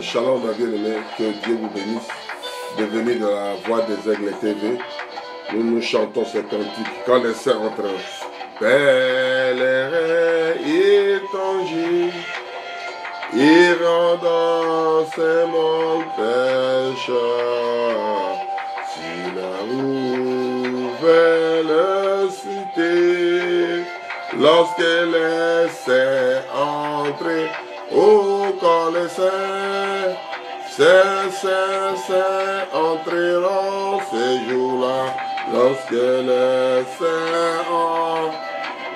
Shalom, ma bien-aimée, que Dieu vous bénisse de venir de la Voix des Aigles TV. Nous chantons ce cantique quand les saints entrent. Pèlerin étranger, iront ces mondes pécheurs, si la nouvelle cité, lorsqu'elle laisse entrer, oh, quand les saints entreront ces jours-là, lorsque les saints entreront.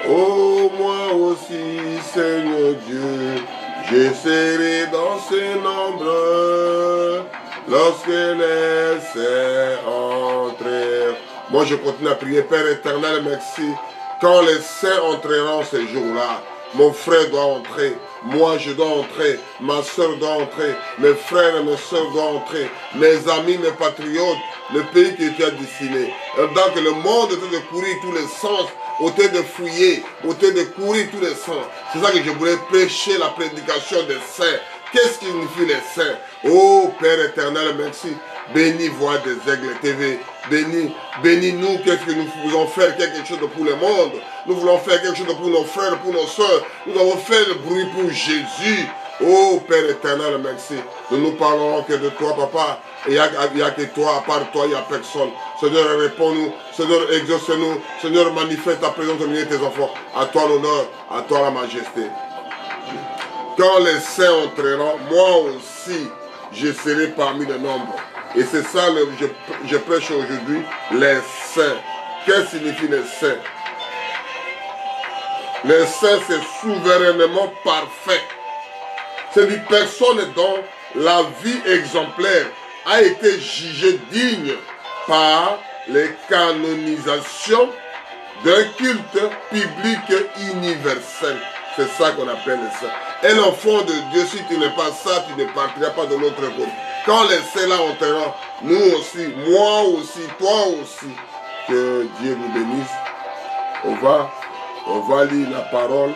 Oh, moi aussi, Seigneur Dieu, je serai dans ce nombre, lorsque les saints entreront. Moi, je continue à prier, Père éternel, merci. Quand les saints entreront ces jours-là, mon frère doit entrer, moi je dois entrer, ma soeur doit entrer, mes frères et mes soeurs doivent entrer, mes amis, mes patriotes, le pays que tu as dessiné. Donc le monde est en train de courir tous les sens, au train de fouiller, au train de courir tous les sens. C'est ça que je voulais prêcher, la prédication des saints. Qu'est-ce qui signifie les saints? Oh Père éternel, merci. Bénis Voix des Aigles TV. Bénis-nous. Qu'est-ce que nous voulons faire? Quelque chose pour le monde. Nous voulons faire quelque chose pour nos frères, pour nos soeurs. Nous avons fait le bruit pour Jésus. Oh Père éternel, merci. Nous parlons que de toi, Papa. Il n'y a que toi, à part toi, il n'y a personne. Seigneur, réponds-nous. Seigneur, exauce-nous. Seigneur, manifeste ta présence au milieu de tes enfants. À toi l'honneur, à toi la majesté. Quand les saints entreront, moi aussi, je serai parmi les nombres. Et c'est ça que je prêche aujourd'hui, les saints. Qu'est-ce que signifie les saints? Les saints, c'est souverainement parfait. C'est une personne dont la vie exemplaire a été jugée digne par les canonisations d'un culte public universel. C'est ça qu'on appelle les saints. Un enfant de Dieu, si tu n'es pas ça, tu ne partiras pas de l'autre côté. Quand les saints là entreront, nous aussi, moi aussi, toi aussi, que Dieu vous bénisse. On va lire la parole.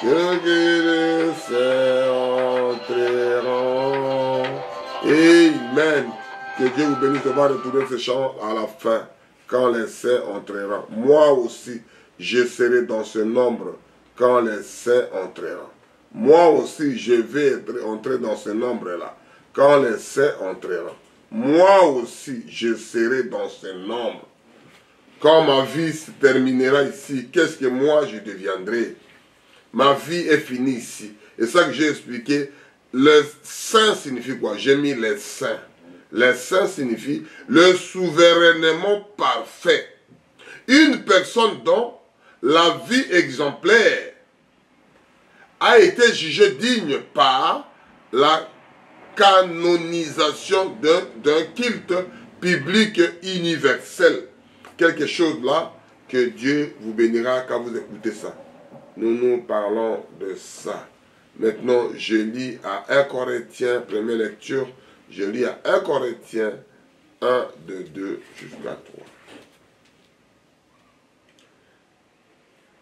Que les saints entreront. Amen. Que Dieu vous bénisse. On va retourner ce chant à la fin. Quand les saints entreront. Moi aussi, je serai dans ce nombre. Quand les saints entreront. Moi aussi, je vais entrer dans ce nombre-là. Quand les saints entreront. Moi aussi, je serai dans ce nombre. Quand ma vie se terminera ici, qu'est-ce que moi je deviendrai? Ma vie est finie ici. Et ça que j'ai expliqué, le saint signifie quoi? J'ai mis les saints. Les saints signifie le souverainement parfait. Une personne dont la vie exemplaire a été jugée digne par la canonisation d'un culte public universel. Quelque chose là que Dieu vous bénira quand vous écoutez ça. Nous parlons de ça. Maintenant, je lis à 1 Corinthiens, première lecture, je lis à 1 Corinthiens 1, de 2 jusqu'à 3.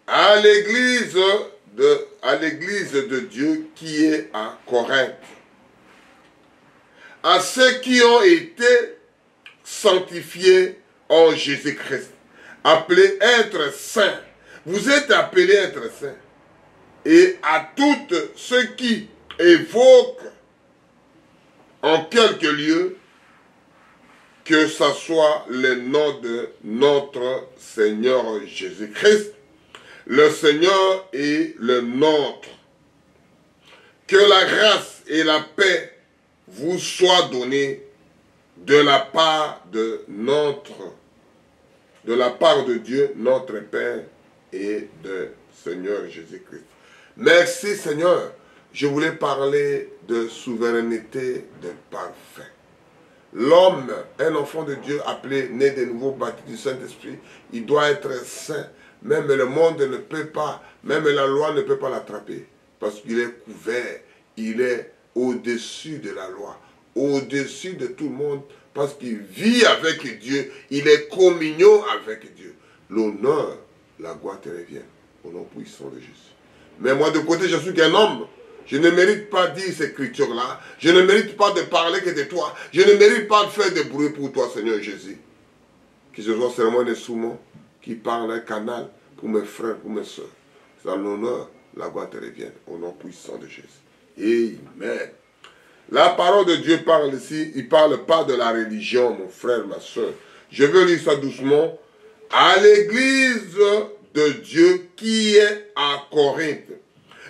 À l'église de Dieu qui est à Corinthe, à ceux qui ont été sanctifiés en Jésus-Christ, appelés être saints. Vous êtes appelés être saints. Et à tous ceux qui évoquent en quelque lieu que ce soit le nom de notre Seigneur Jésus-Christ, le Seigneur est le nôtre. Que la grâce et la paix vous soient données de la part de Dieu, notre Père et de Seigneur Jésus-Christ. Merci Seigneur. Je voulais parler de souveraineté de parfait. L'homme, un enfant de Dieu appelé, né de nouveau, baptisé du Saint-Esprit, il doit être saint. Même le monde ne peut pas, même la loi ne peut pas l'attraper. Parce qu'il est couvert, il est au-dessus de la loi, au-dessus de tout le monde, parce qu'il vit avec Dieu, il est communion avec Dieu. L'honneur, la gloire te revient, au nom puissant de Jésus. Mais moi de côté, je suis qu'un homme, Je ne mérite pas de dire ces écritures-là. Je ne mérite pas de parler que de toi. Je ne mérite pas de faire de bruit pour toi, Seigneur Jésus. Que ce soit seulement un instrument qui parle un canal pour mes frères, pour mes soeurs. C'est en l'honneur, la gloire te revienne, au nom puissant de Jésus. Amen. La parole de Dieu parle ici, il ne parle pas de la religion, mon frère, ma soeur. Je veux lire ça doucement. À l'église de Dieu qui est à Corinthe.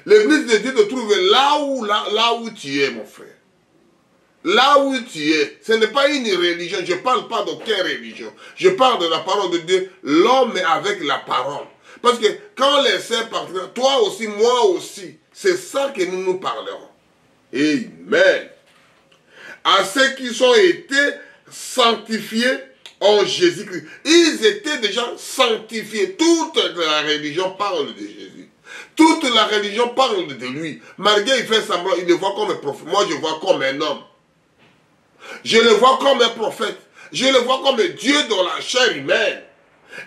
L'église de Dieu te trouve là où tu es, mon frère. Là où tu es. Ce n'est pas une religion. Je ne parle pas d'aucune religion. Je parle de la parole de Dieu. L'homme est avec la parole. Parce que quand les saints partiront, toi aussi, moi aussi, c'est ça que nous parlerons. Amen. À ceux qui ont été sanctifiés en Jésus-Christ. Ils étaient déjà sanctifiés. Toute la religion parle de Jésus. Toute la religion parle de lui. Malgré il fait semblant, il le voit comme un prophète. Moi, je le vois comme un homme. Je le vois comme un prophète. Je le vois comme Dieu dans la chair humaine.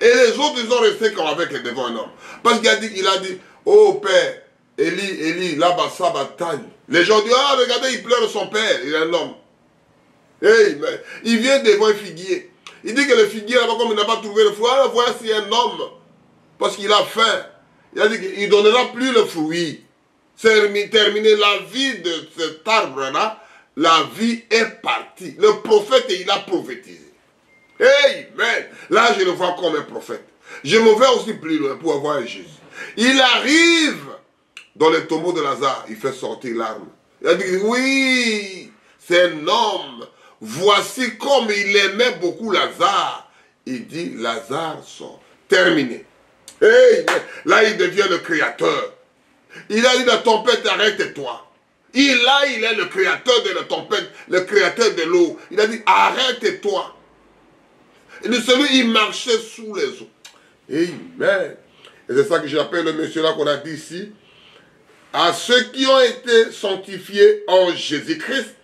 Et les autres, ils ont resté comme avec devant un homme. Parce qu'il a dit, oh Père, Élie, là-bas, ça bataille. Les gens disent, ah, regardez, il pleure son père, il est un homme. Hey, mais il vient devant un figuier. Il dit que le figuier, là-bas, comme il n'a pas trouvé le fruit, ah, voici un homme. Parce qu'il a faim. Il a dit qu'il ne donnera plus le fruit. C'est terminé la vie de cet arbre-là. La vie est partie. Le prophète, il a prophétisé. Amen. Là, je le vois comme un prophète. Je me vais aussi plus loin pour avoir Jésus. Il arrive dans le tombeau de Lazare. Il fait sortir l'arme. Il a dit, oui, c'est un homme. Voici comme il aimait beaucoup Lazare. Il dit, Lazare sort. Terminé. Amen. Là, il devient le créateur. Il a dit, la tempête, arrête-toi. Il est le créateur de la tempête, le créateur de l'eau. Il a dit, arrête-toi. Et celui, il marchait sous les eaux. Amen. Et c'est ça que j'appelle le monsieur là qu'on a dit ici. À ceux qui ont été sanctifiés en Jésus-Christ,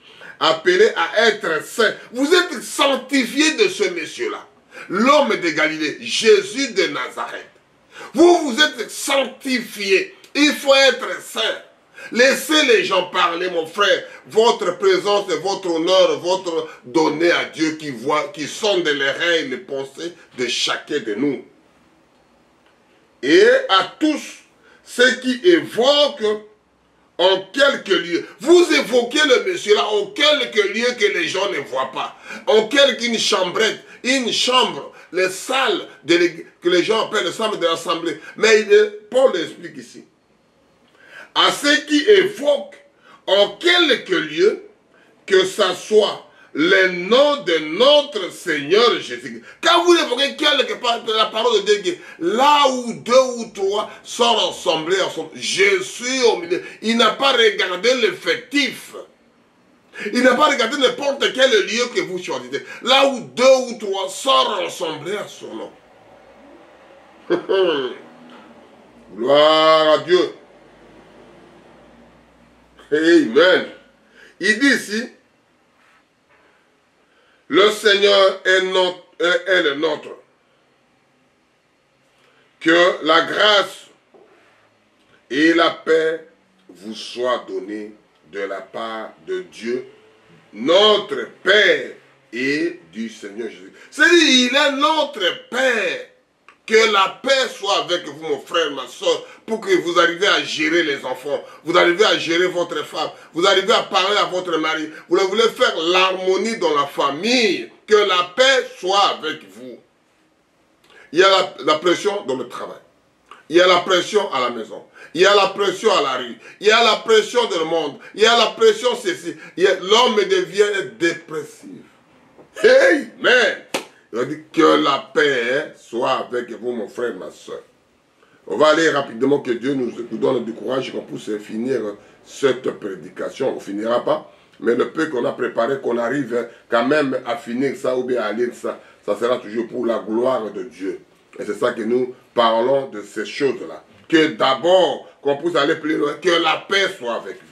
appelés à être saints. Vous êtes sanctifiés de ce monsieur-là. L'homme de Galilée, Jésus de Nazareth. Vous êtes sanctifiés. Il faut être saint. Laissez les gens parler, mon frère. Votre présence et votre honneur, votre donné à Dieu qui voit, qui sonde les reins et les pensées de chacun de nous. Et à tous ceux qui évoquent en quelques lieux. Vous évoquez le monsieur là en quelques lieux que les gens ne voient pas. En une chambrette, une chambre, les salles que les gens appellent les salles de l'assemblée. Mais Paul l'explique ici. À ceux qui évoquent en quelques lieux, que ça soit le nom de notre Seigneur Jésus. Quand vous évoquez quelque part de la parole de Dieu, là où deux ou trois sont rassemblés, je suis au milieu. Il n'a pas regardé l'effectif. Il n'a pas regardé n'importe quel lieu que vous choisissez. Là où deux ou trois sont rassemblés à son nom. Gloire à Dieu. Amen. Il dit ici, le Seigneur est le nôtre. Que la grâce et la paix vous soient données de la part de Dieu, notre Père et du Seigneur Jésus. C'est-à-dire, il est notre Père. Que la paix soit avec vous, mon frère, ma soeur, pour que vous arriviez à gérer les enfants, vous arrivez à gérer votre femme, vous arrivez à parler à votre mari, vous voulez faire l'harmonie dans la famille, que la paix soit avec vous. Il y a la pression dans le travail, il y a la pression à la maison, il y a la pression à la rue, il y a la pression dans le monde, il y a la pression ceci, l'homme devient dépressif. Amen. Il a dit que la paix soit avec vous, mon frère, ma soeur. On va aller rapidement, que Dieu nous donne du courage, qu'on puisse finir cette prédication. On ne finira pas, mais le peu qu'on a préparé, qu'on arrive quand même à finir ça ou bien à lire ça, ça sera toujours pour la gloire de Dieu. Et c'est ça que nous parlons de ces choses-là. Que d'abord, qu'on puisse aller plus loin, que la paix soit avec vous.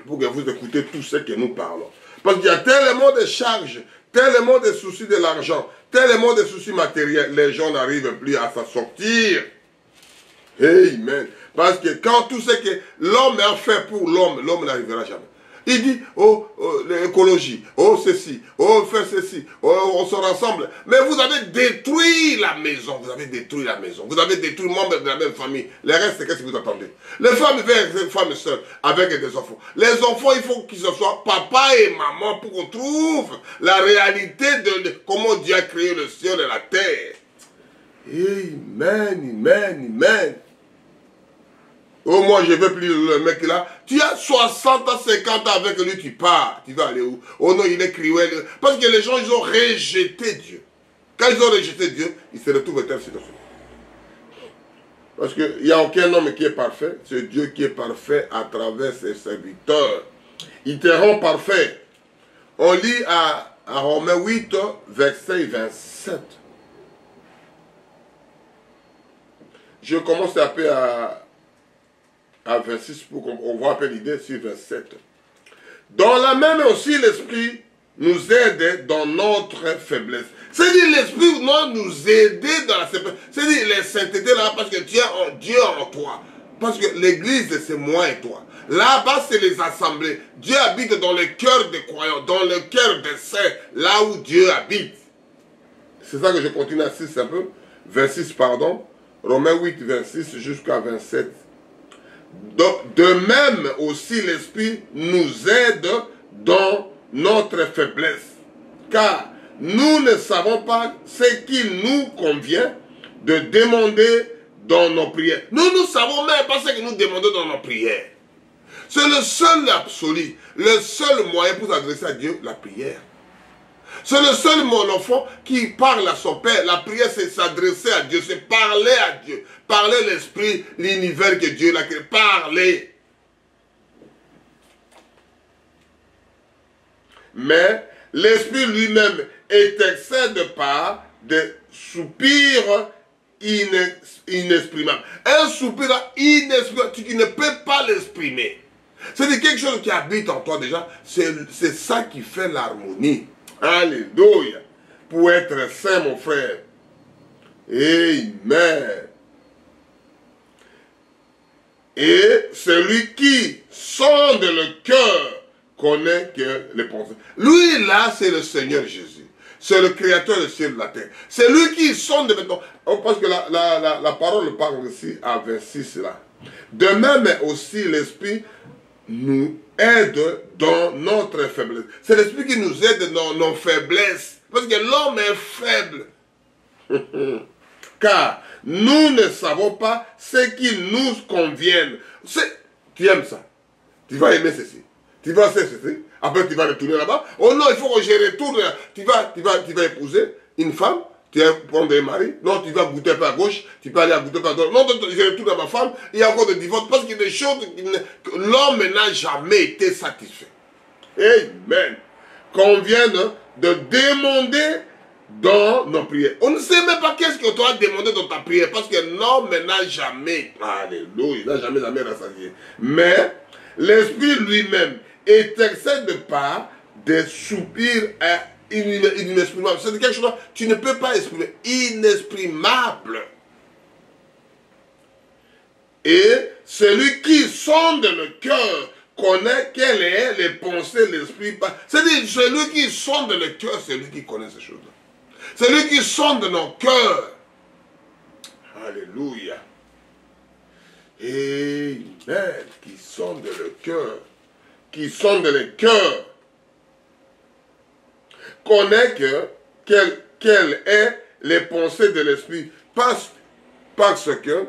Pour que vous écoutez tout ce que nous parlons. Parce qu'il y a tellement de charges, tellement de soucis de l'argent, tellement de soucis matériels, les gens n'arrivent plus à s'en sortir. Amen. Parce que quand tout ce que l'homme a fait pour l'homme, l'homme n'arrivera jamais. Il dit, oh, l'écologie, oh ceci, oh faire ceci, oh on se rassemble. Mais vous avez détruit la maison, vous avez détruit la maison, vous avez détruit le membre de la même famille. Le reste, qu'est-ce que vous attendez? Les femmes veulent être femmes seules avec des enfants. Les enfants, il faut qu'ils soient papa et maman pour qu'on trouve la réalité de comment Dieu a créé le ciel et la terre. Amen, amen, amen. Oh, moi, je veux plus le mec là. Tu as 60 ans, 50 ans avec lui, tu pars. Tu vas aller où? Oh non, il est cruel. Parce que les gens, ils ont rejeté Dieu. Quand ils ont rejeté Dieu, ils se retrouvent dans cette situation. Parce qu'il n'y a aucun homme qui est parfait. C'est Dieu qui est parfait à travers ses serviteurs. Il te rend parfait. On lit à Romains 8, verset 27. Je commence un peu à 26 pour qu'on voit un peu l'idée sur 27. Dans la même aussi, l'Esprit nous aide dans notre faiblesse. C'est-à-dire l'Esprit nous aide dans la faiblesse. C'est-à-dire les saintetés là, parce que tu as Dieu en toi. Parce que l'Église, c'est moi et toi. Là-bas, c'est les assemblées. Dieu habite dans le cœur des croyants, dans le cœur des saints, là où Dieu habite. C'est ça que je continue à 6 un peu. 26, pardon. Romains 8, 26 jusqu'à 27. Donc, de même aussi l'Esprit nous aide dans notre faiblesse. Car nous ne savons pas ce qu'il nous convient de demander dans nos prières. Nous ne savons même pas ce que nous demandons dans nos prières. C'est le seul absolu, le seul moyen pour s'adresser à Dieu, la prière. C'est le seul mon enfant qui parle à son Père. La prière, c'est s'adresser à Dieu, c'est parler à Dieu. Parler l'esprit, l'univers que Dieu a créé. Parler. Mais l'esprit lui-même excède par des soupirs inexprimables. Un soupir inexprimable, tu ne peux pas l'exprimer. C'est quelque chose qui habite en toi déjà. C'est ça qui fait l'harmonie. Alléluia. Pour être saint, mon frère. Amen. Et celui qui sonde le cœur connaît que les pensées. Lui, là, c'est le Seigneur Jésus. C'est le créateur du ciel et de la terre. C'est lui qui sonde maintenant. Parce que la parole parle ici à 26 là. De même aussi, l'Esprit nous aide dans notre faiblesse. C'est l'Esprit qui nous aide dans nos faiblesses. Parce que l'homme est faible. Car nous ne savons pas ce qui nous convient. Tu aimes ça. Tu vas aimer ceci. Tu vas faire ceci. Après, tu vas retourner là-bas. Oh non, il faut que je retourne. Tu vas épouser une femme. Tu vas prendre un mari. Non, tu vas goûter par gauche. Tu peux aller à goûter par droite. Non, je retourne à ma femme. Il y a encore des divorces. Parce qu'il y a des choses que l'homme n'a jamais été satisfait. Amen. Qu'on vienne de demander dans nos prières. On ne sait même pas qu'est-ce que tu as demandé dans ta prière. Parce que l'homme n'a jamais, alléluia, n'a jamais rassasié. Mais l'Esprit lui-même intercède par des soupirs inexprimables. C'est quelque chose que tu ne peux pas exprimer. Inexprimable. Et celui qui sonde le cœur connaît quelles sont les pensées de l'esprit. C'est-à-dire, celui qui sonde le cœur, c'est lui qui connaît ces choses-là. C'est lui qui sonde nos cœurs. Alléluia. Amen. Qui sonde le cœur. Qui sonde le cœur. Connaît quelles sont les pensées de l'esprit. Parce que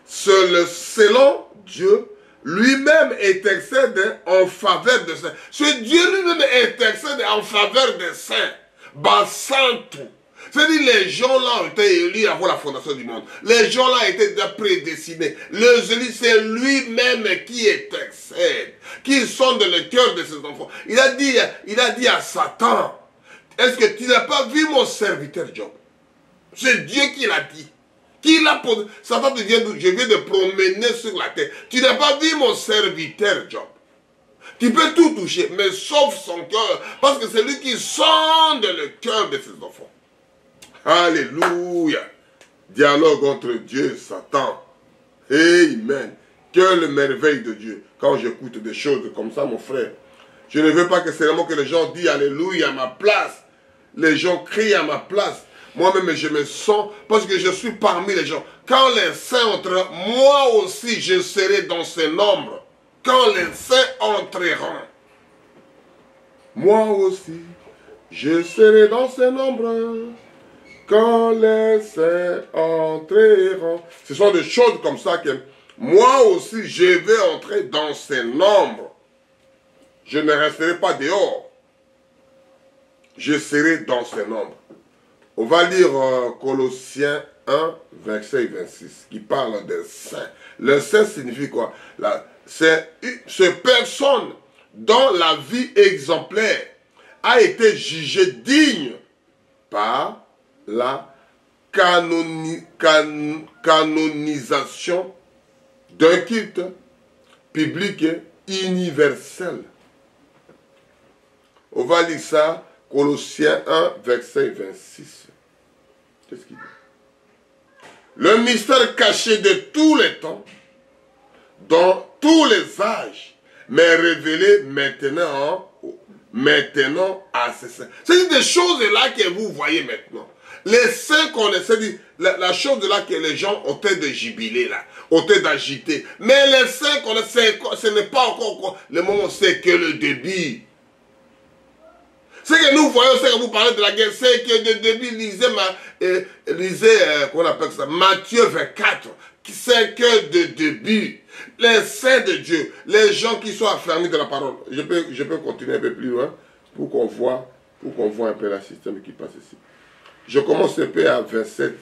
selon Dieu, lui-même intercède en faveur des saints. C'est Dieu lui-même intercède en faveur des saints. Bassantou. C'est-à-dire les gens là ont été élus avant la fondation du monde. Les gens là ont été déjà prédestinés. C'est lui-même qui intercède, qui sonde le cœur de ses enfants. Il a dit à Satan, est-ce que tu n'as pas vu mon serviteur Job? C'est Dieu qui l'a dit. Qui l'a posé. Satan te dit, je viens de promener sur la terre. Tu n'as pas vu mon serviteur Job. Tu peux tout toucher, mais sauf son cœur. Parce que c'est lui qui sonde le cœur de ses enfants. Alléluia. Dialogue entre Dieu et Satan. Amen. Quelle merveille de Dieu. Quand j'écoute des choses comme ça, mon frère, je ne veux pas que seulement que les gens disent Alléluia à ma place. Les gens crient à ma place. Moi-même, je me sens, parce que je suis parmi les gens. Quand les saints entreront, moi aussi, je serai dans ce nombre. Quand les saints entreront, moi aussi, je serai dans ce nombre. Quand les saints entreront. Ce sont des choses comme ça que moi aussi, je vais entrer dans ce nombre. Je ne resterai pas dehors. Je serai dans ce nombre. On va lire Colossiens 1, verset 26, qui parle des saints. Le saint signifie quoi? C'est une personne dont la vie exemplaire a été jugée digne par la canonisation d'un culte public universel. On va lire ça, Colossiens 1, verset 26. Qu'est-ce qu'il dit? Le mystère caché de tous les temps, dans tous les âges, mais révélé maintenant à ces saints. C'est des choses là que vous voyez maintenant. Les saints connaissaient, la chose là que les gens ont été de jubiler là, ont été d'agiter. Mais les saints connaissaient, ce n'est pas encore le moment, c'est que le début. Ce que nous voyons, c'est que vous parlez de la guerre, c'est que de début, lisez qu'on appelle ça, Matthieu 24, c'est que de début. Les saints de Dieu, les gens qui sont affermis de la parole. Je peux continuer un peu plus loin pour qu'on voit un peu le système qui passe ici. Je commence un peu à 27,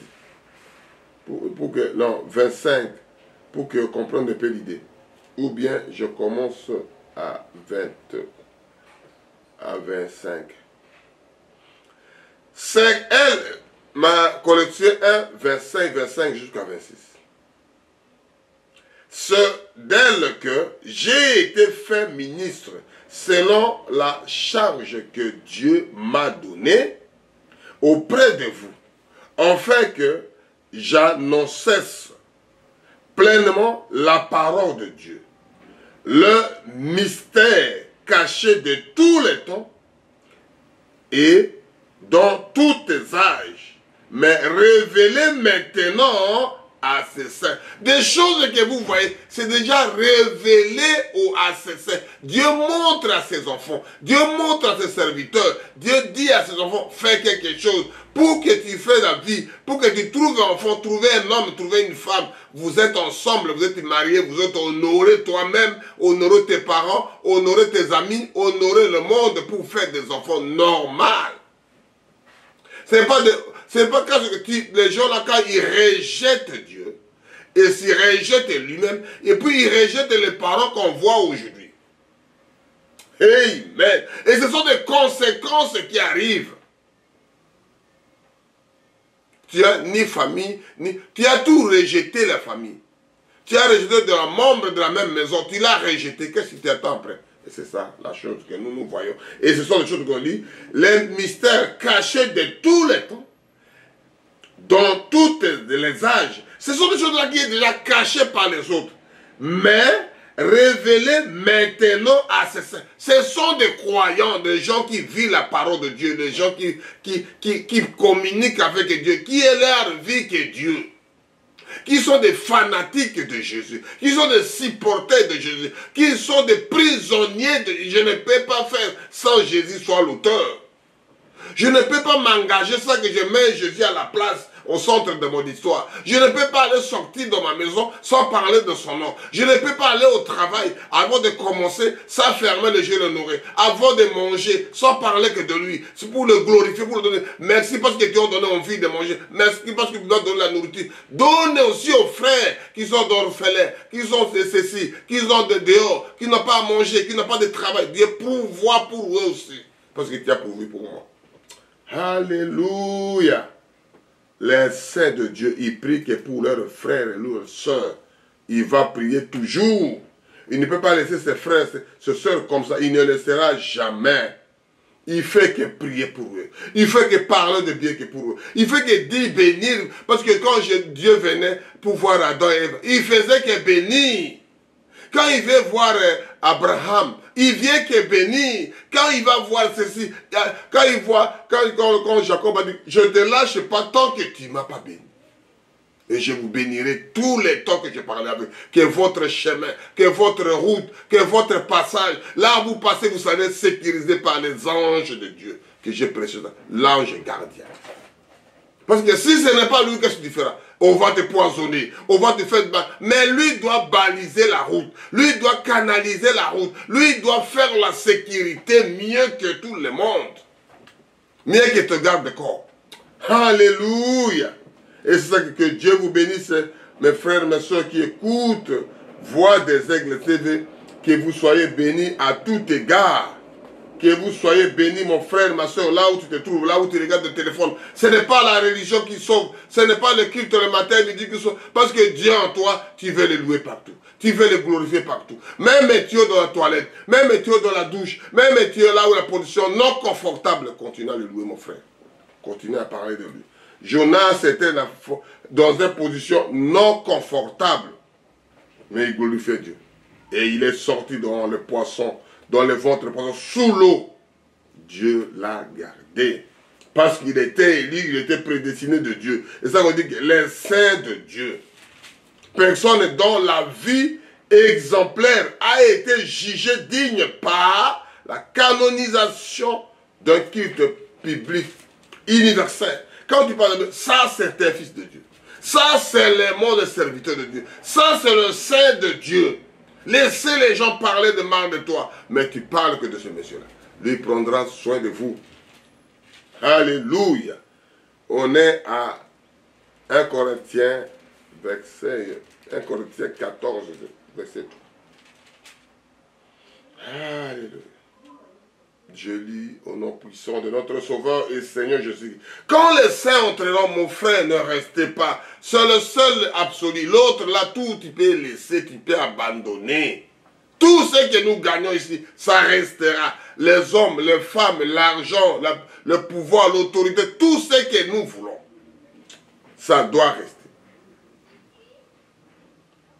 25, pour que comprenne un peu l'idée. Ou bien je commence à 25. C'est elle, ma collection 1, verset 25 jusqu'à 26. C'est d'elle que j'ai été fait ministre selon la charge que Dieu m'a donnée auprès de vous, afin que j'annonce pleinement la parole de Dieu, le mystère caché de tous les temps et dans tous les âges, mais révélé maintenant à ses saints. Des choses que vous voyez, c'est déjà révélé à ses saints. Dieu montre à ses enfants, Dieu montre à ses serviteurs, Dieu dit à ses enfants, fais quelque chose pour que tu fasses la vie, pour que tu trouves un enfant, trouver un homme, trouver une femme. Vous êtes ensemble, vous êtes mariés, vous êtes honorés toi-même, honorés tes parents, honorés tes amis, honorés le monde pour faire des enfants normaux. C'est pas quand les gens là, quand ils rejettent Dieu, et s'ils rejettent lui-même, et puis ils rejettent les parents qu'on voit aujourd'hui. Amen. Et ce sont des conséquences qui arrivent. Tu as ni famille, tu as tout rejeté la famille. Tu as rejeté de la membre de la même maison, tu l'as rejeté. Qu'est-ce qui t'attend après? Et c'est ça la chose que nous voyons. Et ce sont les choses qu'on lit. Les mystères cachés de tous les temps, dans tous les âges. Ce sont des choses-là qui sont déjà cachées par les autres. Mais révélées maintenant à ces saints. Ce sont des croyants, des gens qui vivent la parole de Dieu, des gens qui communiquent avec Dieu, qui est leur vie que Dieu. Qui sont des fanatiques de Jésus, qui sont des supporters de Jésus, qui sont des prisonniers de... Je ne peux pas faire sans Jésus soit l'auteur. Je ne peux pas m'engager sans que je mette Jésus à la place, au centre de mon histoire. Je ne peux pas aller sortir de ma maison sans parler de son nom. Je ne peux pas aller au travail avant de commencer sans fermer les yeux et le nourrir. Avant de manger sans parler que de lui. C'est pour le glorifier, pour le donner. Merci parce que tu as donné envie de manger. Merci parce que tu dois donner la nourriture. Donne aussi aux frères qui sont d'orphelins, qui sont de ceci, qui sont de dehors, qui n'ont pas à manger, qui n'ont pas de travail. Dieu pourvoit pour eux aussi. Parce que tu as pourvu pour moi. Alléluia. Les saints de Dieu, ils prient que pour leurs frères et leurs sœurs, il va prier toujours. Il ne peut pas laisser ses frères, ses sœurs comme ça. Il ne le laissera jamais. il fait que prier pour eux. Il fait que parler de bien que pour eux. Il fait que dire bénir. Parce que quand Dieu venait pour voir Adam et Ève, il faisait que bénir. Quand il veut voir Abraham, il vient que bénir. Quand il va voir ceci, quand il voit, quand Jacob a dit, je ne te lâche pas tant que tu ne m'as pas béni. Et je vous bénirai tous les temps que je parlais avec vous. Que votre chemin, que votre route, que votre passage, là où vous passez, vous serez sécurisé par les anges de Dieu. Que j'ai prêché là, l'ange gardien. Parce que si ce n'est pas lui, qu'est-ce que tu feras? On va te poisonner, on va te faire mal. Mais lui doit baliser la route. Lui doit canaliser la route. Lui doit faire la sécurité mieux que tout le monde. Mieux que te garde corps. Alléluia. Et c'est ça que Dieu vous bénisse, mes frères, mes soeurs qui écoutent Voix des Aigles TV, que vous soyez bénis à tout égard. Que vous soyez bénis, mon frère, ma soeur, là où tu te trouves, là où tu regardes le téléphone. Ce n'est pas la religion qui sauve, ce n'est pas le culte le matin et midi qui sauve, parce que Dieu en toi, tu veux le louer partout. Tu veux le glorifier partout. Même tu es dans la toilette, même tu es dans la douche, même tu es là où la position non confortable, continue à le louer, mon frère. Continue à parler de lui. Jonas était dans une position non confortable, mais il glorifiait Dieu. Et il est sorti dans le poisson, dans le ventre du poisson, sous l'eau. Dieu l'a gardé. Parce qu'il était élu, il était prédestiné de Dieu. Et ça veut dire que les saints de Dieu, personne dont la vie exemplaire a été jugée digne par la canonisation d'un culte public universel. Quand tu parles de ça, c'est un fils de Dieu. Ça, c'est le monde serviteur de Dieu. Ça, c'est le saint de Dieu. Laissez les gens parler de mal de toi, mais tu parles que de ce monsieur-là. Lui prendra soin de vous. Alléluia. On est à 1 Corinthiens, 14, verset 3. Alléluia. Je lis au nom puissant de notre Sauveur et Seigneur Jésus. Quand les saints entreront, mon frère, ne restez pas. C'est le seul absolu. L'autre, là, tout, tu peux laisser, tu peux abandonner. Tout ce que nous gagnons ici, ça restera. Les hommes, les femmes, l'argent, le pouvoir, l'autorité, tout ce que nous voulons, ça doit rester.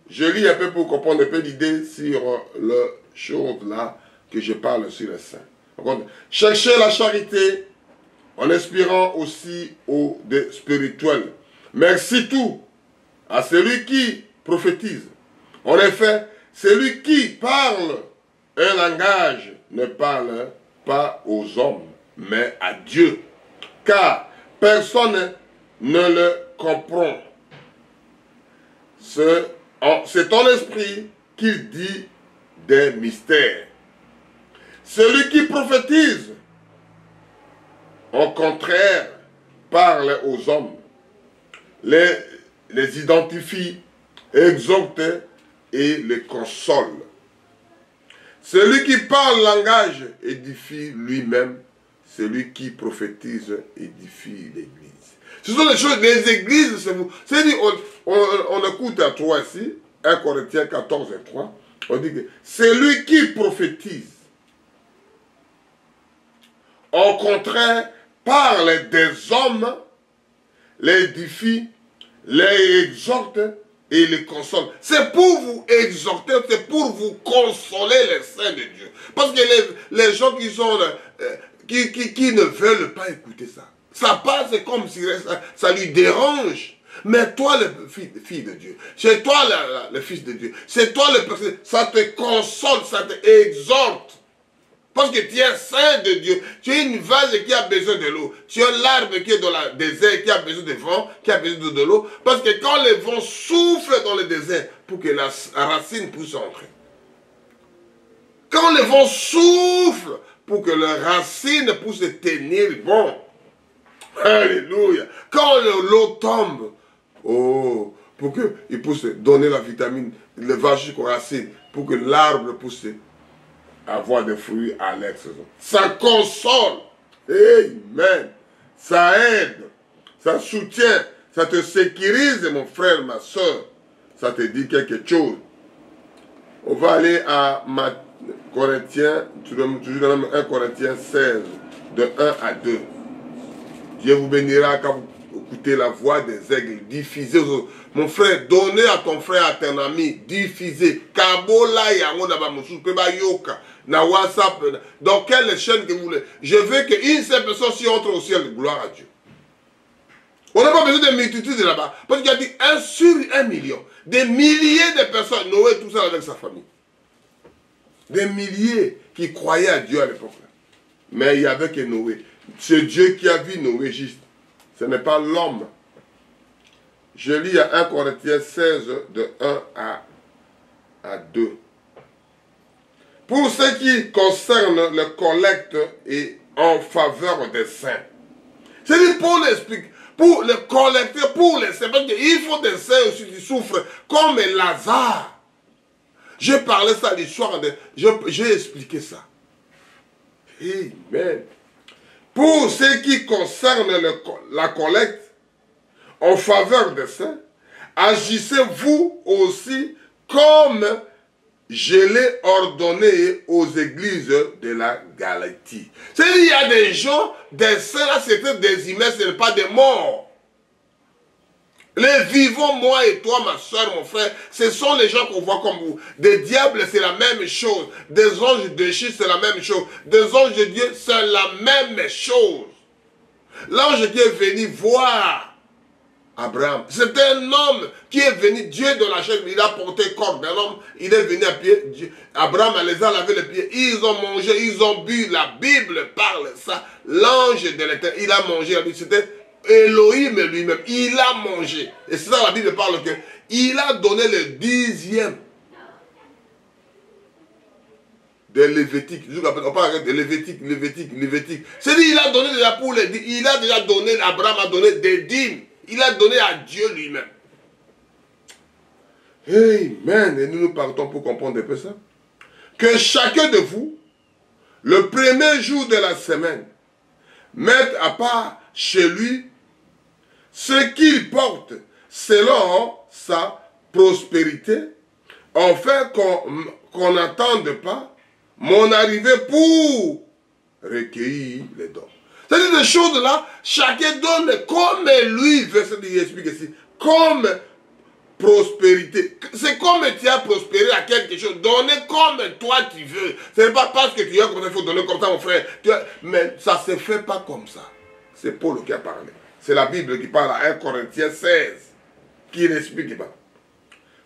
Je lis un peu pour comprendre un peu l'idée sur le chose là que je parle sur les saints. Cherchez la charité en inspirant aussi au spirituel. Merci tout à celui qui prophétise. En effet, celui qui parle un langage ne parle pas aux hommes, mais à Dieu. Car personne ne le comprend. C'est ton esprit qui dit des mystères. Celui qui prophétise, au contraire, parle aux hommes, les identifie, exhorte et les console. Celui qui parle langage édifie lui-même, celui qui prophétise édifie l'église. Ce sont les choses, les églises, c'est vous. C'est-à-dire, on écoute à 3 ici, 1 Corinthiens 14 et 3, on dit que celui qui prophétise, au contraire, parle des hommes, les édifie, les exhorte et les console. C'est pour vous exhorter, c'est pour vous consoler les saints de Dieu. Parce que les gens qui sont qui ne veulent pas écouter ça, ça passe comme si ça lui dérange. Mais toi, le fils de Dieu, c'est toi le fils de Dieu, c'est toi le personnage, ça te console, ça te exhorte. Parce que tu es saint de Dieu. Tu es une vase qui a besoin de l'eau. Tu es l'arbre qui est dans le désert, qui a besoin de vent, qui a besoin de l'eau. Parce que quand le vent souffle dans le désert, pour que la racine puisse entrer. Quand le vent souffle, pour que la racine puisse tenir bon. Alléluia. Quand l'eau tombe, oh, pour qu'il puisse donner la vitamine, le va jusqu'aux racines, pour que l'arbre puisse avoir des fruits à l'ex-saison. Ça console. Amen. Ça aide. Ça soutient. Ça te sécurise, mon frère, ma soeur. Ça te dit quelque chose. On va aller à Corinthiens, toujours dans 1 Corinthiens 16, de 1 à 2. Dieu vous bénira quand vous écoutez la voix des aigles. Diffusez. Mon frère, donnez à ton frère, à ton ami. Diffusez. Kabola yango na ba musu pe ba yoka. Na WhatsApp. Dans quelle chaîne que vous voulez. Je veux qu'une seule personne s'y entre au ciel. Gloire à Dieu. On n'a pas besoin de multitudes là-bas. Parce qu'il a dit 1 sur 1 million. Des milliers de personnes. Noé tout ça avec sa famille. Des milliers qui croyaient à Dieu à l'époque. Mais il n'y avait que Noé. C'est Dieu qui a vu Noé juste. Ce n'est pas l'homme. Je lis à 1 Corinthiens 16 de 1 à 2. Pour ce qui concerne le collecte et en faveur des saints. C'est-à-dire Paul explique. Pour le collecter, pour les saints. Parce qu'il faut des saints aussi qui souffrent. Comme Lazare. J'ai parlé ça l'histoire. J'ai expliqué ça. Amen. Pour ce qui concerne la collecte en faveur des saints, agissez-vous aussi comme je l'ai ordonné aux églises de la Galatie. C'est-à-dire qu'il y a des gens, des saints, là, c'était des humains, ce n'est pas des morts. Les vivants, moi et toi, ma soeur, mon frère, ce sont les gens qu'on voit comme vous. Des diables, c'est la même chose. Des anges de Dieu, c'est la même chose. Des anges de Dieu, c'est la même chose. L'ange qui est venu voir Abraham, c'était un homme qui est venu, Dieu de la chair, il a porté le corps d'un homme, il est venu à pied, Abraham les a lavé les pieds, ils ont mangé, ils ont bu, la Bible parle ça, l'ange de l'Éternel, il a mangé, c'était Elohim lui-même, il a mangé. Et c'est ça la Bible parle que il a donné le 10e de Lévitique. On parle de Lévitique. C'est-à-dire il a donné déjà pour les dîmes. Il a déjà donné, Abraham a donné des dîmes. Il a donné à Dieu lui-même. Amen. Et nous partons pour comprendre un peu ça. Que chacun de vous, le premier jour de la semaine, mette à part chez lui ce qu'il porte selon sa prospérité, afin qu'on n'attende pas mon arrivée pour recueillir les dons. C'est-à-dire des choses là, chacun donne comme lui veut. C'est-à-dire, il explique ici, comme prospérité. C'est comme tu as prospéré à quelque chose. Donnez comme toi tu veux. Ce n'est pas parce que tu as comme ça, il faut donner comme ça, mon frère. Mais ça ne se fait pas comme ça. C'est Paul qui a parlé. C'est la Bible qui parle à 1 Corinthiens 16 qui l'explique.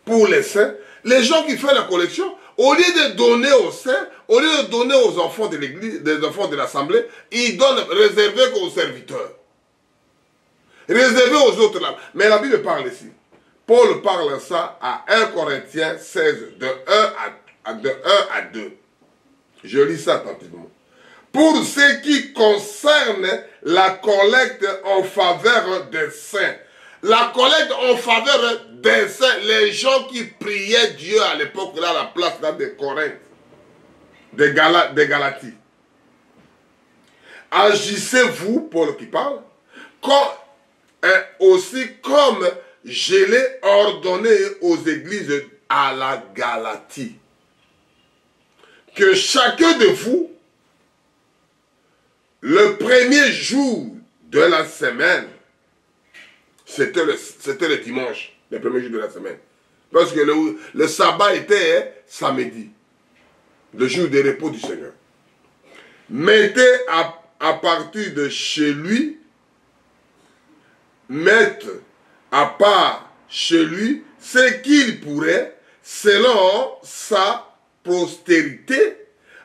Pour les saints, les gens qui font la collection, au lieu de donner aux saints, au lieu de donner aux enfants de l'église, des enfants de l'assemblée, ils donnent réservé qu'aux serviteurs. Réservé aux autres là. Mais la Bible parle ici. Paul parle ça à 1 Corinthiens 16, de 1 à 2. Je lis ça attentivement. Pour ce qui concerne la collecte en faveur des saints. La collecte en faveur des saints, les gens qui priaient Dieu à l'époque, là, à la place là, de Corinthe, de Galatie. Agissez-vous, Paul qui parle, aussi comme je l'ai ordonné aux églises à la Galatie. Que chacun de vous, le premier jour de la semaine, c'était le dimanche, le premier jour de la semaine. Parce que le sabbat était samedi, le jour de repos du Seigneur. Mettez à partir de chez lui, mettre à part chez lui ce qu'il pourrait, selon sa postérité,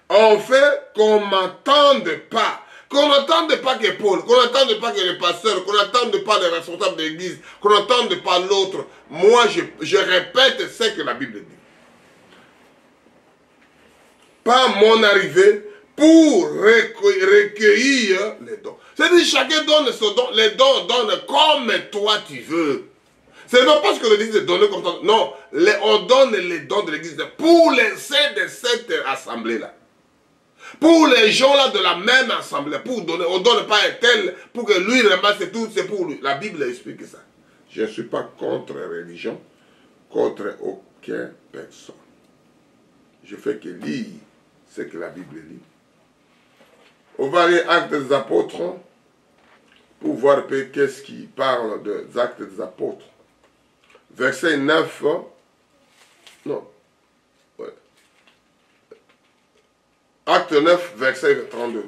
en fait qu'on ne m'attende pas. Qu'on n'entende pas que Paul, qu'on n'entende pas que le pasteur, qu'on n'entende pas les responsables de l'église, qu'on n'entende pas l'autre. Moi, je répète ce que la Bible dit. Pas mon arrivée pour recueillir les dons. C'est-à-dire chacun donne son don, les dons donne comme toi tu veux. C'est pas parce que l'église est donnée comme ça. Non, on donne les dons de l'église pour les saints de cette assemblée-là. Pour les gens là de la même assemblée, pour donner, on ne donne pas un tel pour que lui ramasse tout, c'est pour lui. La Bible explique ça. Je ne suis pas contre la religion, contre aucune personne. Je fais que lire ce que la Bible dit. On va aller Actes des Apôtres pour voir un peu qu'est-ce qui parle des Actes des Apôtres. Verset 9. Non. Ouais. Acte 9, verset 32.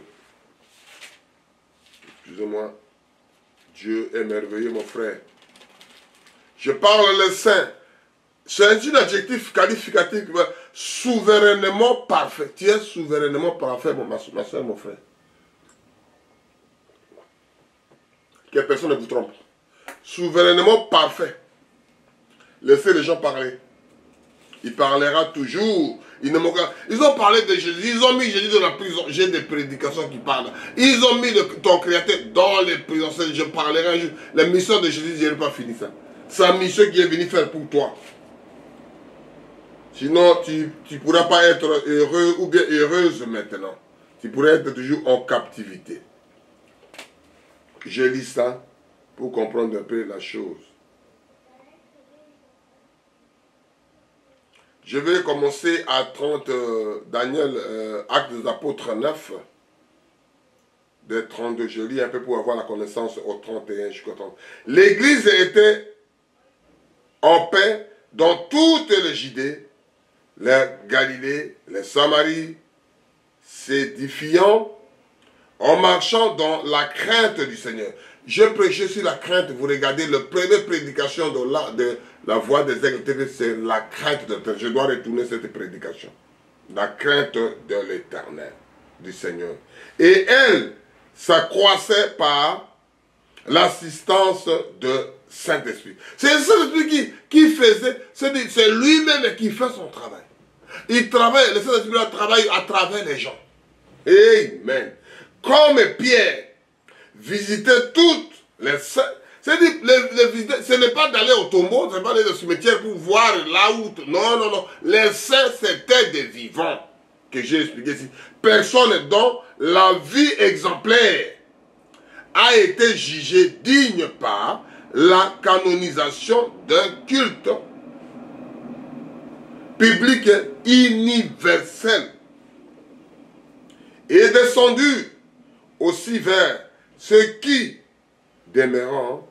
Excusez-moi. Dieu est merveilleux, mon frère. Je parle le saint. C'est un adjectif qualificatif. Souverainement parfait. Tu es souverainement parfait, ma soeur, mon frère. Que personne ne vous trompe. Souverainement parfait. Laissez les gens parler. Il parlera toujours. Ils ont parlé de Jésus. Ils ont mis Jésus dans la prison. J'ai des prédications qui parlent. Ils ont mis ton créateur dans les prisons. Je parlerai. La mission de Jésus, je n'ai pas fini ça. C'est la mission qui est venue faire pour toi. Sinon, tu ne pourras pas être heureux ou bien heureuse maintenant. Tu pourrais être toujours en captivité. Je lis ça pour comprendre un peu la chose. Je vais commencer à 30, Daniel, Actes des Apôtres 9, des 32. Je lis un peu pour avoir la connaissance au 31 jusqu'au 30. L'église était en paix dans toutes les Judées, les Galilée, les Samaries, s'édifiant en marchant dans la crainte du Seigneur. Je prêchais sur la crainte. Vous regardez, la première prédication de la voix des aigles TV, c'est la crainte de l'Éternel. Je dois retourner cette prédication. La crainte de l'Éternel, du Seigneur. Et elle s'accroissait par l'assistance de Saint-Esprit. C'est le Saint-Esprit qui faisait, c'est lui-même qui fait son travail. Il travaille, le Saint-Esprit travaille à travers les gens. Amen. Comme Pierre visitait toutes les saints. C'est-à-dire, ce n'est pas d'aller au tombeau, ce n'est pas d'aller au cimetière pour voir là où... Non, non, non. Les saints, c'était des vivants, que j'ai expliqué ici. Personne dont la vie exemplaire a été jugée digne par la canonisation d'un culte public universel. Et est descendu aussi vers ceux qui demeurant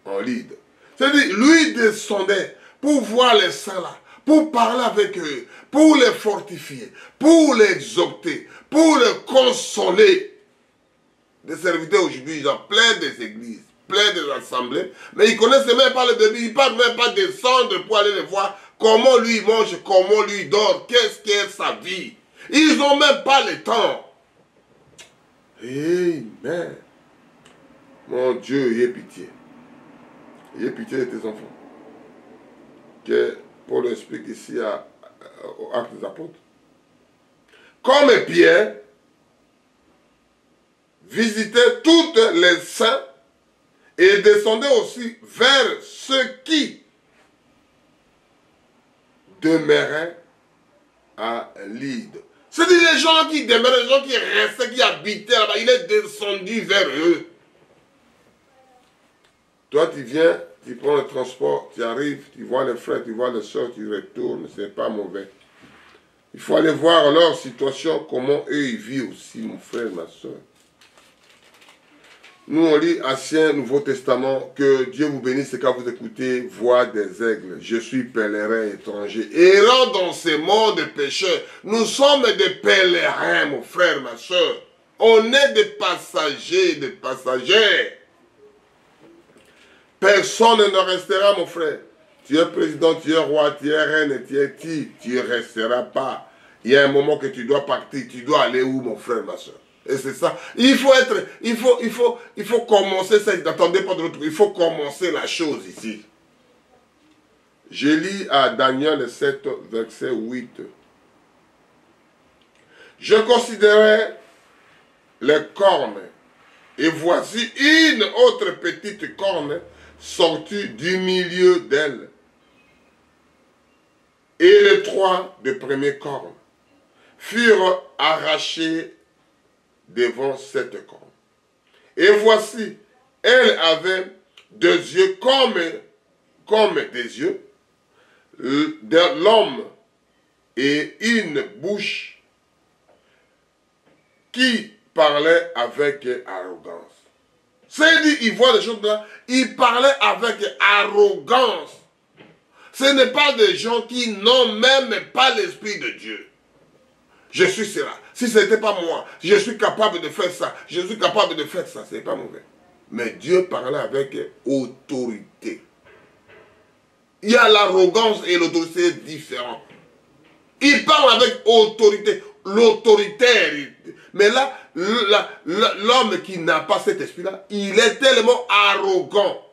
en Lyde. C'est-à-dire, lui descendait pour voir les saints là, pour parler avec eux, pour les fortifier, pour les exhorter, pour les consoler. Des serviteurs aujourd'hui, ils ont plein des églises, plein des assemblées, mais ils ne connaissent même pas le début, ils ne peuvent même pas descendre pour aller les voir comment lui mange, comment lui dort, qu'est-ce qu'est sa vie. Ils n'ont même pas le temps. Amen. Mon Dieu, aie pitié. Aie pitié de tes enfants. Que Paul explique ici au Acte des Apôtres. Comme Pierre visitait toutes les saints et descendait aussi vers ceux qui demeuraient à Lyde. C'est-à-dire les gens qui demeuraient, les gens qui restaient, qui habitaient là-bas, il est descendu vers eux. Toi, tu viens, tu prends le transport, tu arrives, tu vois les frères, tu vois les soeurs, tu retournes, ce n'est pas mauvais. Il faut aller voir leur situation, comment eux ils vivent aussi, mon frère, ma soeur. Nous, on lit Ancien, Nouveau Testament, que Dieu vous bénisse quand vous écoutez Voix des aigles. Je suis pèlerin étranger. Errant dans ces mondes pécheurs. Nous sommes des pèlerins, mon frère, ma soeur. On est des passagers, des passagères. Personne ne restera, mon frère. Tu es président, tu es roi, tu es reine, tu es qui? Tu ne resteras pas. Il y a un moment que tu dois partir. Tu dois aller où, mon frère, ma soeur? Et c'est ça. Il faut commencer ça. N'attendez pas de l'autre. Il faut commencer la chose ici. Je lis à Daniel 7, verset 8. Je considérais les cornes. Et voici une autre petite corne sortie du milieu d'elle. Et les trois de premières cornes furent arrachées devant cette corne. Et voici, elle avait deux yeux comme des yeux de l'homme et une bouche qui parlait avec arrogance. C'est dit, il voit des choses là, il parlait avec arrogance. Ce n'est pas des gens qui n'ont même pas l'Esprit de Dieu. Je suis cela. Si ce n'était pas moi, je suis capable de faire ça. Je suis capable de faire ça. Ce n'est pas mauvais. Mais Dieu parlait avec autorité. Il y a l'arrogance et l'autorité différentes. Il parle avec autorité. L'autoritaire. Mais là, l'homme qui n'a pas cet esprit-là, il est tellement arrogant.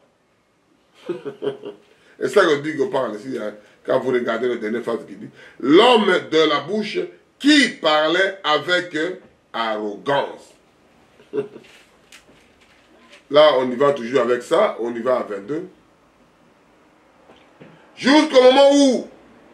Et ça que dit qu'on parle ici, hein, quand vous regardez le dernier phrase qui dit, l'homme de la bouche qui parlait avec arrogance. Là, on y va toujours avec ça, on y va à 22. Jusqu'au moment où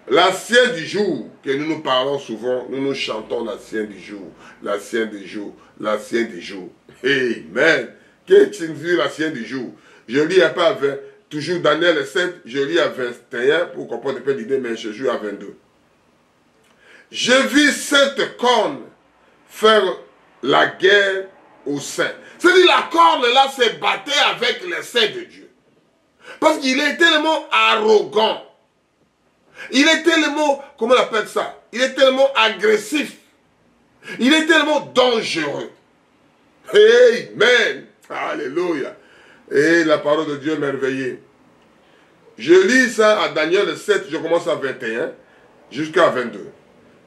l'ancien du jour, que nous parlons souvent, nous chantons l'ancien du jour, l'ancien du jour, l'ancien du jour. Amen. Qu'est-ce que signifie l'ancien du jour? Je lis un peu avec, toujours Daniel 7, je lis à 21 pour comprendre un peu l'idée, mais je joue à 22. Je vis cette corne faire la guerre aux saints. C'est-à-dire la corne là se battait avec les saints de Dieu. Parce qu'il est tellement arrogant. Il est tellement, comment on appelle ça? Il est tellement agressif. Il est tellement dangereux. Amen. Alléluia. Et la parole de Dieu merveilleux. Je lis ça à Daniel 7, je commence à 21 jusqu'à 22.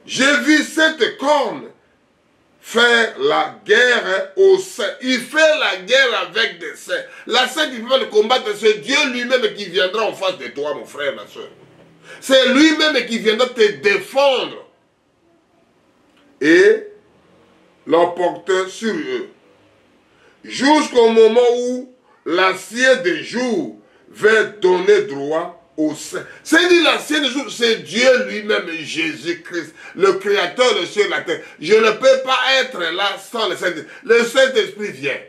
J'ai vu cette corne faire la guerre aux saints. Il fait la guerre avec des saints. La saint qui peut le combattre, c'est Dieu lui-même qui viendra en face de toi, mon frère, ma soeur. C'est lui-même qui viendra te défendre et l'emporter sur eux. Jusqu'au moment où l'ancien des jours va donner droit aux saints. C'est-à-dire l'ancien des jours, c'est Dieu lui-même, Jésus-Christ, le créateur de ciel et la terre. Je ne peux pas être là sans le Saint-Esprit. Le Saint-Esprit vient.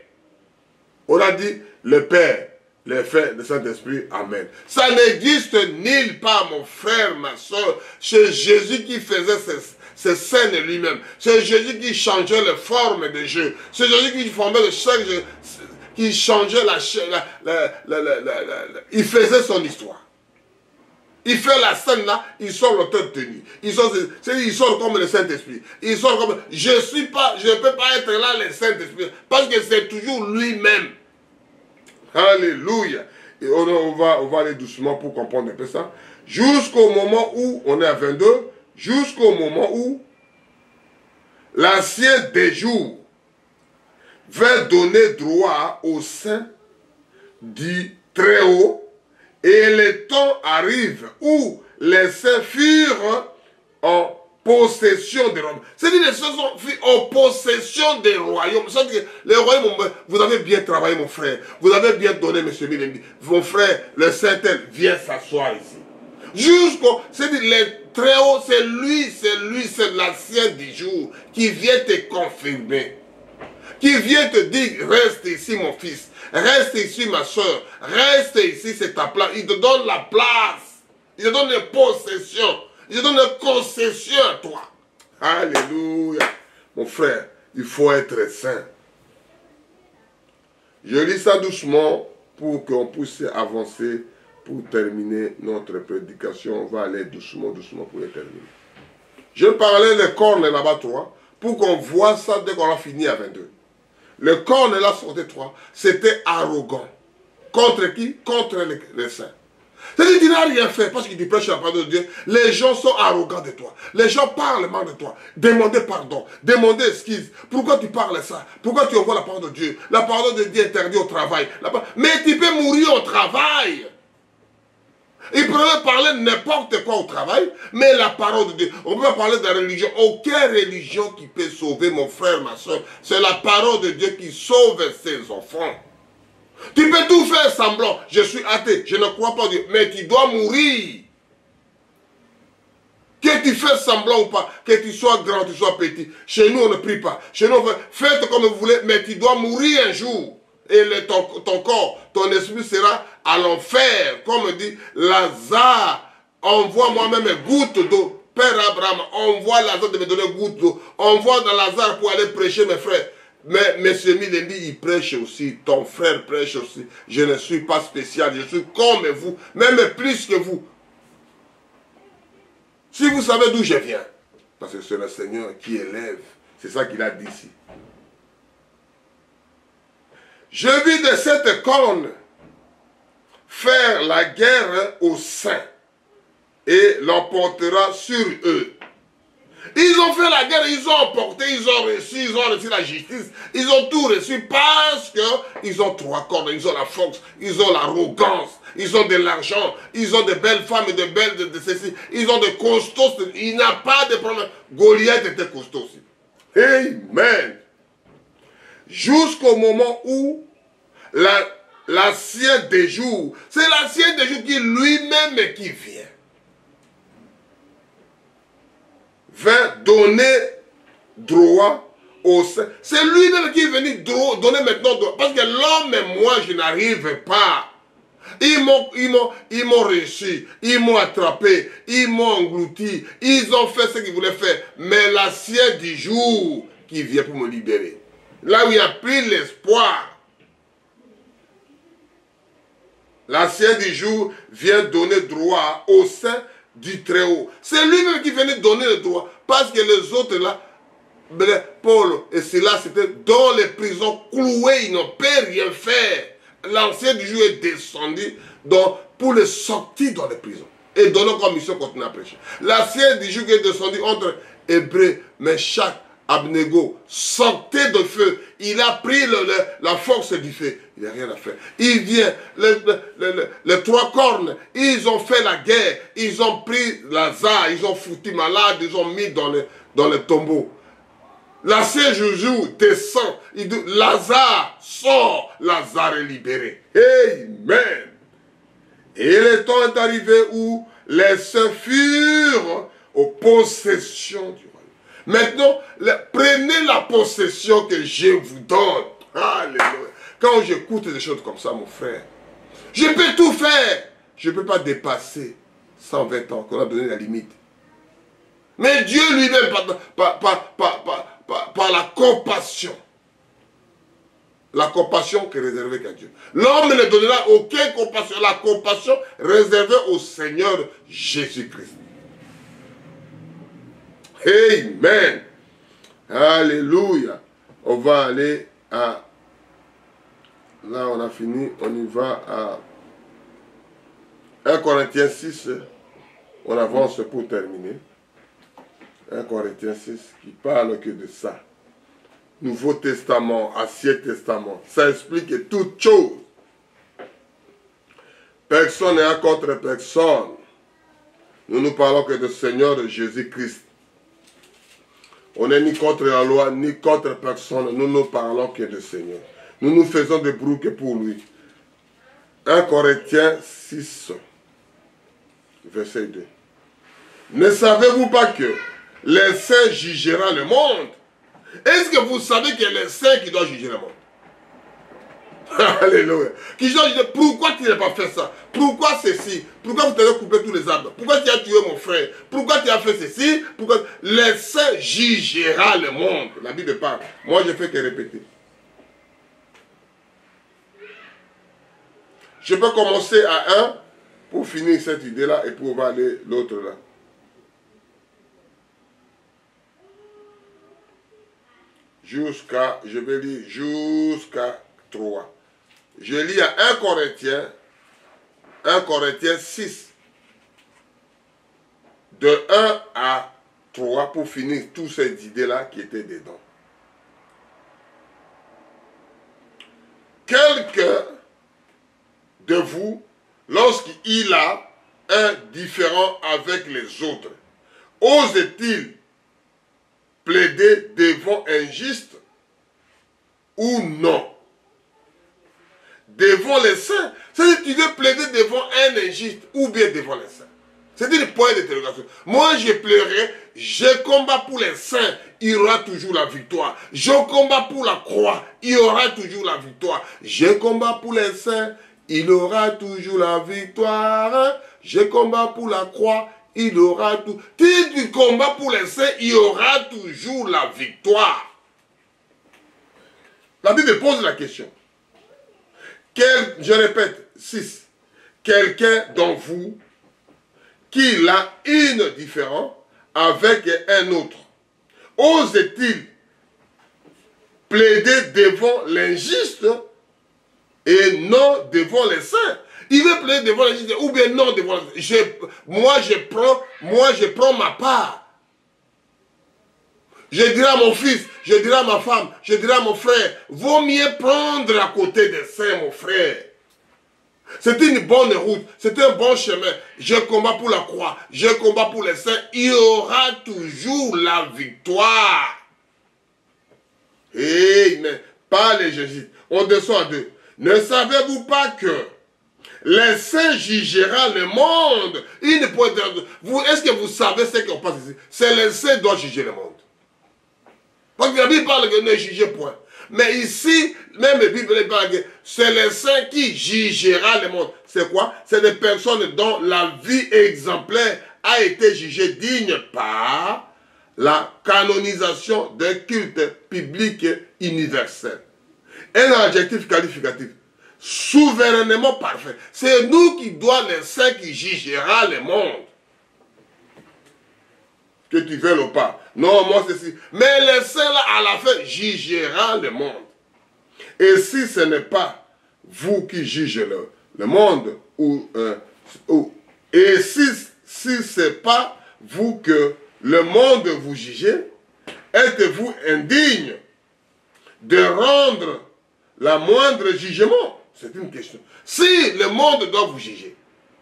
On a dit le Père, le Fils, le Saint-Esprit, Amen. Ça n'existe nulle part, mon frère, ma soeur. C'est Jésus qui faisait ces scènes lui-même. C'est Jésus qui changeait les formes des jeux. C'est Jésus qui formait le chaque jeu, qui changeait il faisait son histoire. Il fait la scène là, il sort l'auteur tenu. Il sort comme le Saint-Esprit. Il sort comme... Je ne peux pas être là, le Saint-Esprit, parce que c'est toujours lui-même. Alléluia. Et on va aller doucement pour comprendre un peu ça. Jusqu'au moment où, on est à 22, jusqu'au moment où l'ancien des jours va donner droit au sein du Très-Haut, et le temps arrive où les saints furent en possession des royaumes. C'est-à-dire les saints sont en possession des royaumes. Les royaumes, vous avez bien travaillé, mon frère. Vous avez bien donné, monsieur Milendi. Mon frère, le Saint-Tel, viens s'asseoir ici. Jusqu'au... C'est-à-dire les Très-Haut, c'est l'ancien du jour qui vient te confirmer. Qui vient te dire, reste ici, mon fils. Reste ici, ma soeur. Reste ici, c'est ta place. Il te donne la place. Il te donne une possession. Il te donne une concession à toi. Alléluia. Mon frère, il faut être saint. Je lis ça doucement pour qu'on puisse avancer pour terminer notre prédication. On va aller doucement pour le terminer. Je parlais des cornes là-bas, toi, pour qu'on voit ça dès qu'on a fini à 22. Le corps de la sortie 3, c'était arrogant. Contre qui? Contre les saints. C'est-à-dire qu'il n'a rien fait parce qu'il prêche la parole de Dieu. Les gens sont arrogants de toi. Les gens parlent mal de toi. Demandez pardon. Demandez excuse. Pourquoi tu parles ça? Pourquoi tu envoies la parole de Dieu? La parole de Dieu est interdite au travail. Mais tu peux mourir au travail. Il peut parler n'importe quoi au travail, mais la parole de Dieu, on peut parler de la religion. Aucune religion qui peut sauver mon frère, ma soeur. C'est la parole de Dieu qui sauve ses enfants. Tu peux tout faire semblant. Je suis athée, je ne crois pas en Dieu, mais tu dois mourir. Que tu fasses semblant ou pas, que tu sois grand, que tu sois petit. Chez nous, on ne prie pas. Chez nous, on fait, faites comme vous voulez, mais tu dois mourir un jour. Et ton corps, ton esprit sera à l'enfer. Comme dit Lazare, envoie moi-même une goutte d'eau. Père Abraham, envoie Lazare de me donner une goutte d'eau. Envoie dans Lazare pour aller prêcher mes frères. mais M. Milendi, il prêche aussi, ton frère prêche aussi. Je ne suis pas spécial, je suis comme vous, même plus que vous. Si vous savez d'où je viens, parce que c'est le Seigneur qui élève, c'est ça qu'il a dit ici. Je vis de cette corne faire la guerre aux saints et l'emportera sur eux. Ils ont fait la guerre, ils ont emporté, ils ont reçu la justice, ils ont tout reçu parce qu'ils ont 3 cornes, ils ont la force, ils ont l'arrogance, ils ont de l'argent, ils ont de belles femmes et de ceci, ils ont de costauds, il n'y a pas de problème. Goliath était costaud aussi. Amen. Jusqu'au moment où l'ancien des jours, c'est l'ancien des jours qui lui-même qui vient donner droit au sein. C'est lui-même qui est venu donner maintenant droit. Parce que l'homme et moi, je n'arrive pas. Ils m'ont reçu, ils m'ont attrapé, ils m'ont englouti, ils ont fait ce qu'ils voulaient faire. Mais l'ancien du jour qui vient pour me libérer. Là où il n'y a plus l'espoir. L'ancien du jour vient donner droit au sein du Très-Haut. C'est lui-même qui venait donner le droit. Parce que les autres là, Paul et Silas, c'était dans les prisons cloués, ils n'ont pas rien fait. L'ancien du jour est descendu pour les sortir dans les prisons. Et donnant comme mission continuer à prêcher. L'ancien du jour qui est descendu entre Hébreux, Meshach, Abnego, sortez de feu. Il a pris la force du feu. Il n'a rien à faire. Il vient, les 3 cornes, ils ont fait la guerre. Ils ont pris Lazare, ils ont foutu malade, ils ont mis dans le tombeau. L'ancien Joujou descend. Il dit, Lazare sort. Lazare est libéré. Amen. Et le temps est arrivé où les saints furent aux possessions du royaume. Maintenant, prenez la possession que je vous donne. Alléluia. Quand j'écoute des choses comme ça, mon frère, je peux tout faire. Je ne peux pas dépasser 120 ans qu'on a donné la limite. Mais Dieu lui-même, par la compassion qui est réservée qu'à Dieu. L'homme ne donnera aucune compassion. La compassion réservée au Seigneur Jésus-Christ. Amen. Alléluia. On va aller à... Là, on a fini. On y va à 1 Corinthiens 6. On avance pour terminer. 1 Corinthiens 6 qui parle que de ça. Nouveau Testament, Ancien Testament. Ça explique toutes choses. Personne n'est contre personne. Nous ne parlons que du Seigneur Jésus-Christ. On n'est ni contre la loi, ni contre personne. Nous ne parlons que du Seigneur. Nous nous faisons des bruits que pour lui. 1 Corinthiens 6, verset 2. Ne savez-vous pas que les saints jugera le monde? Est-ce que vous savez que les saints qui doivent juger le monde? Alléluia. Qui doivent juger, pourquoi tu n'as pas fait ça? Pourquoi ceci? Pourquoi vous t'avez coupé tous les arbres? Pourquoi tu as tué mon frère? Pourquoi tu as fait ceci? Pourquoi... Les saints jugera le monde. La Bible parle. Moi, je fais que répéter. Je peux commencer à 1 pour finir cette idée-là et pour aller l'autre là. Je vais lire jusqu'à 3. Je lis à 1 Corinthiens 6, de 1 à 3 pour finir toutes ces idées-là qui étaient dedans. Quelqu'un de vous, lorsqu'il a un différend avec les autres, ose-t-il plaider devant un juste ou non? Devant les saints. C'est-à-dire que tu veux plaider devant un injuste ou bien devant les saints. C'est le point d'interrogation. Moi, je pleurerai, je combats pour les saints, il y aura toujours la victoire. Je combats pour la croix, il y aura toujours la victoire. Je combats pour les saints, il y aura toujours la victoire. Je combats pour la croix, il y aura tout. Si tu combats pour les saints, il y aura toujours la victoire. La Bible pose la question. Je répète, 6. Quelqu'un d'en vous qui a une différence avec un autre, ose-t-il plaider devant l'injuste et non devant les saints? Il veut plaider devant l'injuste ou bien non devant les saints. Moi je prends ma part. Je dirai à mon fils, je dirai à ma femme, je dirai à mon frère, vaut mieux prendre à côté des saints, mon frère. C'est une bonne route, c'est un bon chemin. Je combats pour la croix, je combats pour les saints. Il y aura toujours la victoire. Amen. Pas les jésuites. On descend à 2. Ne savez-vous pas que les saints jugera le monde? Est-ce que vous savez ce qu'on passe ici? C'est les saints qui doivent juger le monde. Parce que la Bible parle de ne juger point. Mais ici, même la Bible parle que c'est les saints qui jugera le monde. C'est quoi? C'est des personnes dont la vie exemplaire a été jugée digne par la canonisation d'un culte public universel. Un adjectif qualificatif. Souverainement parfait. C'est nous qui doit les saints qui jugera le monde. Que tu veuilles ou pas. Non, moi c'est si. Mais les saints là, à la fin, jugera le monde. Et si ce n'est pas vous qui jugez le monde, et si ce n'est pas vous que le monde vous jugez, êtes-vous indigne de rendre la moindre jugement? C'est une question. Si le monde doit vous juger,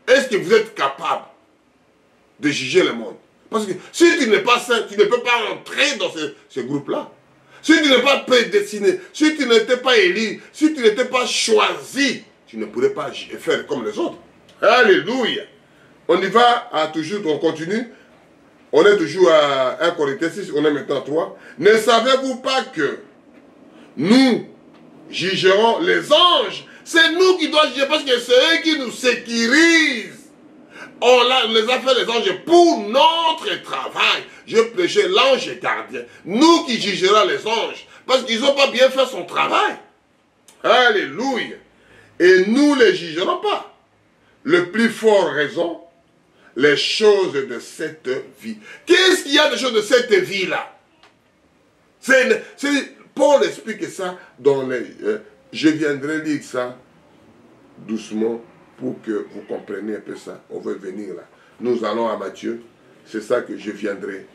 est-ce que vous êtes capable de juger le monde? Parce que si tu n'es pas saint, tu ne peux pas entrer dans ce groupe-là. Si tu n'es pas prédestiné, si tu n'étais pas élu, si tu n'étais pas choisi, tu ne pourrais pas faire comme les autres. Alléluia. On y va toujours, on continue. On est toujours à 1 Corinthiens 6, on est maintenant 3. Ne savez-vous pas que nous jugerons les anges? C'est nous qui doivent juger parce que c'est eux qui nous sécurisent. On les a fait les anges pour notre travail. Je prêchais l'ange gardien. Nous qui jugerons les anges. Parce qu'ils n'ont pas bien fait son travail. Alléluia. Et nous ne les jugerons pas. Le plus fort raison, les choses de cette vie. Qu'est-ce qu'il y a de choses de cette vie-là? Paul explique ça dans les... je viendrai lire ça doucement pour que vous compreniez un peu ça. On va venir là. Nous allons à Matthieu. C'est ça que je viendrai.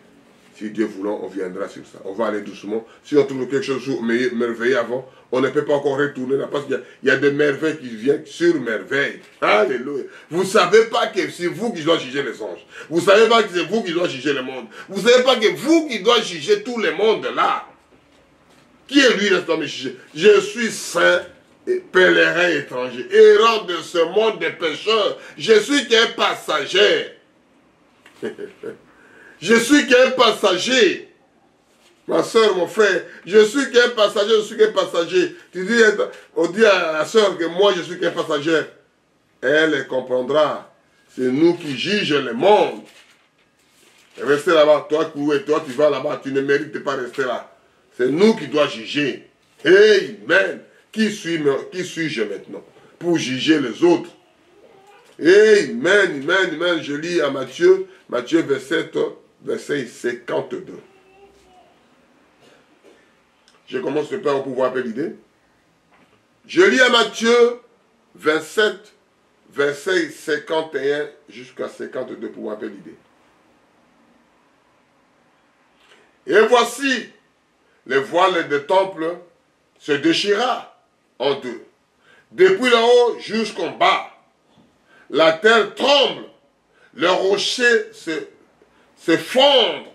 Si Dieu voulant, on viendra sur ça. On va aller doucement. Si on trouve quelque chose de merveilleux avant, on ne peut pas encore retourner là. Parce qu'il y a des merveilles qui viennent sur merveilles. Alléluia. Vous ne savez pas que c'est vous qui doivez juger les anges. Vous ne savez pas que c'est vous qui doivez juger le monde. Vous ne savez pas que vous qui doivez juger tout le monde là. Qui est lui, laisse-moi me juger? Je suis saint. Pèlerin étranger, errant de ce monde des pécheurs, je suis qu'un passager. Je suis qu'un passager. Ma soeur, mon frère, je suis qu'un passager, je suis qu'un passager. On dit à la soeur que moi je suis qu'un passager. Elle comprendra. C'est nous qui jugeons le monde. Restez là-bas, toi tu vas là-bas, tu ne mérites pas rester là. C'est nous qui doivons juger. Amen. Qui suis-je maintenant pour juger les autres? Amen, amen, amen. Je lis à Matthieu, verset 52. Je commence le Père pour voir un peu l'idée. Je lis à Matthieu 27, verset 51 jusqu'à 52 pour voir un peu l'idée. Et voici, les voiles des temples se déchira en deux. Depuis là-haut jusqu'en bas, la terre tremble, le rocher se fondre,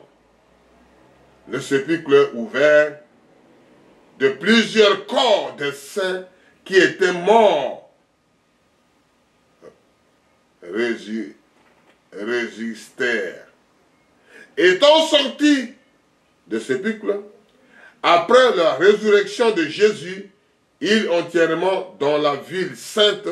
le sépulcre ouvert de plusieurs corps de saints qui étaient morts résistèrent. Étant sortis de sépulcre, après la résurrection de Jésus, il entièrement dans la ville sainte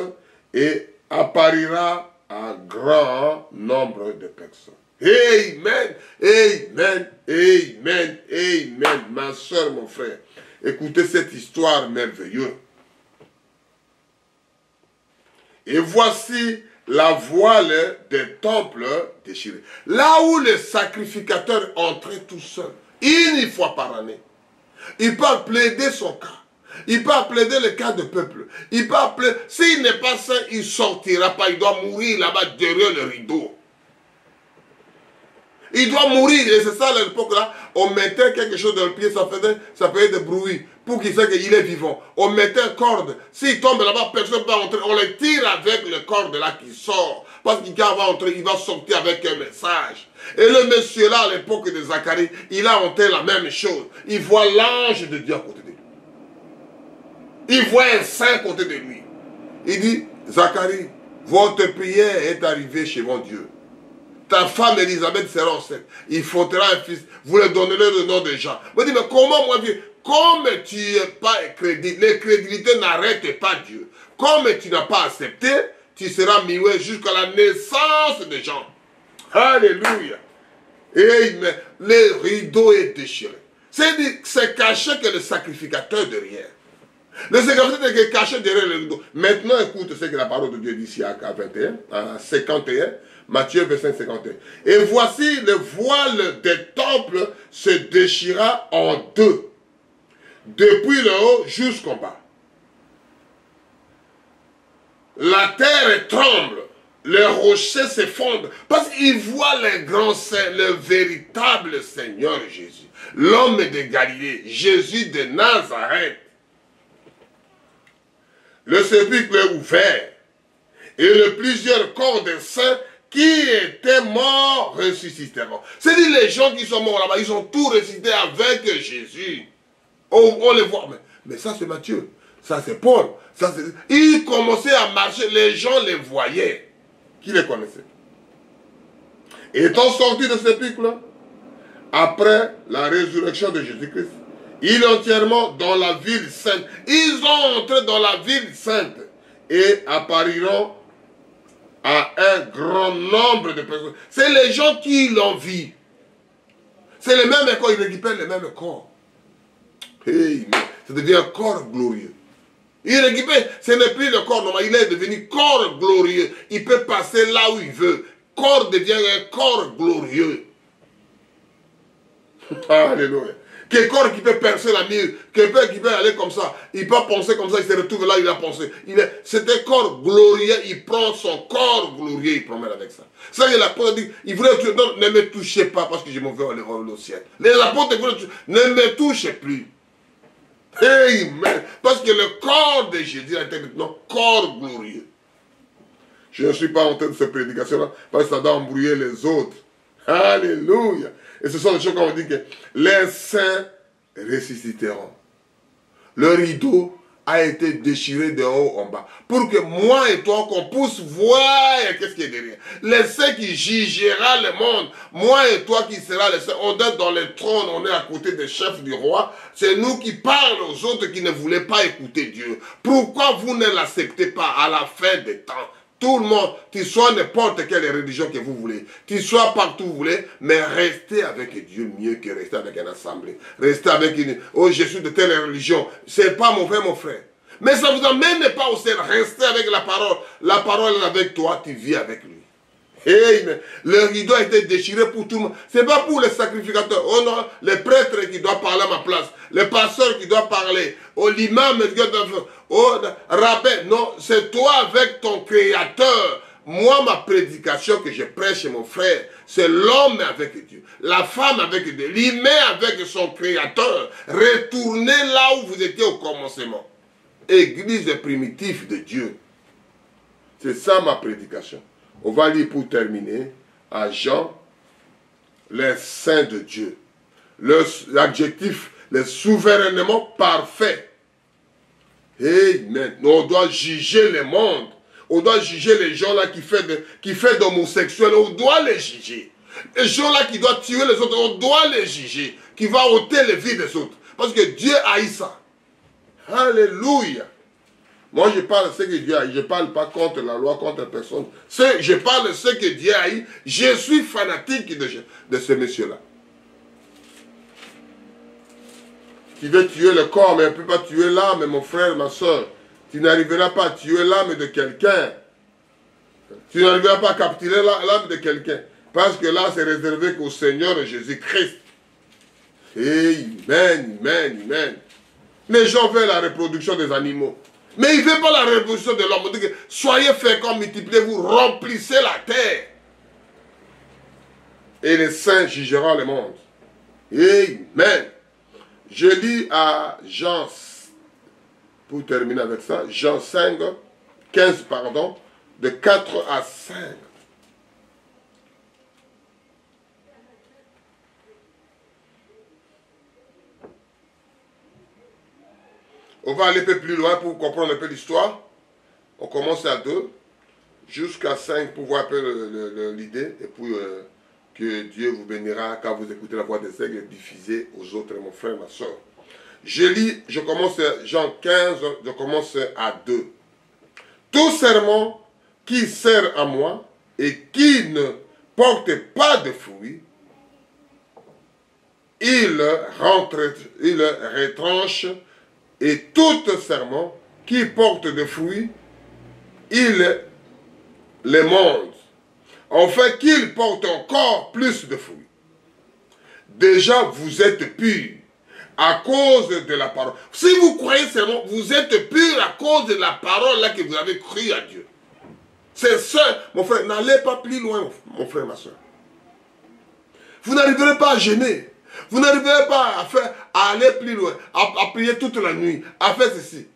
et apparira à grand nombre de personnes. Amen, amen, amen, amen, ma soeur, mon frère. Écoutez cette histoire merveilleuse. Et voici la voile des temples déchirés. Là où le sacrificateur entrait tout seul, une fois par année, il peut plaider son cas. Il peut plaider le cas du peuple. Il peut plaider. S'il n'est pas saint, il ne sortira pas. Il doit mourir là-bas derrière le rideau. Il doit mourir. Et c'est ça à l'époque là. On mettait quelque chose dans le pied, ça faisait des bruits. Pour qu'il sache qu'il est vivant. On mettait une corde. S'il tombe là-bas, personne ne va entrer. On le tire avec le corde là qui sort. Parce qu'il va entrer, il va sortir avec un message. Et le monsieur là, à l'époque de Zacharie, il a entendu la même chose. Il voit l'ange de Dieu à côté de lui. Il voit un saint à côté de lui. Il dit, Zacharie, votre prière est arrivée chez mon Dieu. Ta femme Élisabeth sera enceinte. Il faudra un fils. Vous lui donnerez le nom de Jean. Vous dites, mais comment moi, Dieu? Comme tu n'es pas crédible, les crédibilités n'arrêtent pas Dieu. Comme tu n'as pas accepté, tu seras muet jusqu'à la naissance de Jean. Alléluia. Et le rideau est déchiré. C'est caché que le sacrificateur derrière. Le sacrificateur est caché derrière le rideau. Maintenant, écoute ce que la parole de Dieu dit ici à 21, à 51, Matthieu verset 51. Et voici le voile des temples se déchira en deux, depuis le haut jusqu'en bas. La terre tremble, les rochers s'effondrent, parce qu'ils voient le grand saint, le véritable Seigneur Jésus, l'homme de Galilée, Jésus de Nazareth. Le sépulcre est ouvert, et plusieurs corps des saints qui étaient morts ressusciteront. C'est-à-dire les gens qui sont morts là-bas, ils ont tout ressuscité avec Jésus. On les voit, mais ça c'est Matthieu, ça c'est Paul, ça c'est... Ils commençaient à marcher, les gens les voyaient, qui les connaissaient. Et étant sortis de ce sépulcre, après la résurrection de Jésus-Christ, ils entièrement dans la ville sainte. Ils ont entré dans la ville sainte et appariront à un grand nombre de personnes. C'est les gens qui l'ont vu. C'est les mêmes corps, ils récupèrent les mêmes corps. Hey, ça devient un corps glorieux. Il récupère, ce n'est plus le corps normal, il est devenu corps glorieux. Il peut passer là où il veut. Corps devient un corps glorieux. Alléluia. Quel corps qui peut percer la mire, quelqu'un qui peut aller comme ça, il peut penser comme ça, il se retrouve là, il a pensé. C'est un corps glorieux, il prend son corps glorieux, il promène avec ça. Ça, l'apôtre dit, il voulait dire, non, ne me touchez pas parce que je m'en vais au ciel. Les apôtres voulaient dire, ne me touchez plus. Amen. Parce que le corps de Jésus a été maintenant corps glorieux. Je ne suis pas en train de cette prédication-là parce que ça doit embrouiller les autres. Alléluia. Et ce sont les choses qu'on dit que les saints ressusciteront. Le rideau a été déchiré de haut en bas. Pour que moi et toi, qu'on puisse voir qu'est-ce qui est derrière. Les saints qui jugera le monde. Moi et toi qui sera les saints. On est dans le trône, on est à côté des chefs du roi. C'est nous qui parlons aux autres qui ne voulaient pas écouter Dieu. Pourquoi vous ne l'acceptez pas à la fin des temps? Tout le monde, tu sois n'importe quelle religion que vous voulez, tu sois partout où vous voulez, mais restez avec Dieu mieux que rester avec une assemblée. Restez avec une... Oh, je suis de telle religion. C'est pas mauvais, mon frère. Mais ça ne vous amène pas au ciel. Restez avec la parole. La parole est avec toi, tu vis avec lui. Amen. Le rideau a été déchiré pour tout le monde. Ce n'est pas pour les sacrificateurs. Oh non, les prêtres qui doivent parler à ma place. Les pasteurs qui doivent parler. Oh, l'imam, oh, rabbin. Non, c'est toi avec ton créateur. Moi, ma prédication que je prêche, mon frère, c'est l'homme avec Dieu. La femme avec Dieu. L'humain avec son créateur. Retournez là où vous étiez au commencement. Église primitive de Dieu. C'est ça ma prédication. On va lire pour terminer à Jean, les saints de Dieu. L'adjectif, le souverainement parfait. Amen. On doit juger le monde. On doit juger les gens là qui fait d'homosexuels. On doit les juger. Les gens là qui doivent tuer les autres, on doit les juger. Qui va ôter les vies des autres. Parce que Dieu haït ça. Alléluia. Moi, je parle de ce que Dieu haït. Je ne parle pas contre la loi, contre personne. Je parle de ce que Dieu haït. Je suis fanatique de ce monsieur-là. Tu veux tuer le corps, mais tu ne peux pas tuer l'âme, mon frère, ma soeur. Tu n'arriveras pas à tuer l'âme de quelqu'un. Tu n'arriveras pas à capturer l'âme de quelqu'un. Parce que là, c'est réservé qu'au Seigneur Jésus-Christ. Amen, amen, amen. Les gens veulent la reproduction des animaux. Mais ils ne veulent pas la reproduction de l'homme. Soyez féconds, multipliez-vous, remplissez la terre. Et les saints jugeront le monde. Amen. Je lis à Jean, pour terminer avec ça, Jean 5, 15, pardon, de 4 à 5. On va aller un peu plus loin pour comprendre un peu l'histoire. On commence à 2, jusqu'à 5 pour voir un peu l'idée. Et puis que Dieu vous bénira quand vous écoutez la voix des aigles et diffusez aux autres, mon frère, ma soeur. Je commence Jean 15, je commence à 2. Tout serment qui sert à moi et qui ne porte pas de fruits, il retranche, et tout serment qui porte de fruits, il les monte, afin qu'il porte encore plus de fruits. Déjà, vous êtes purs à cause de la parole. Si vous croyez seulement, vous êtes purs à cause de la parole là que vous avez cru à Dieu. C'est ça, mon frère. N'allez pas plus loin, mon frère, ma soeur. Vous n'arriverez pas à gêner. Vous n'arriverez pas à aller plus loin, à prier toute la nuit, à faire ceci.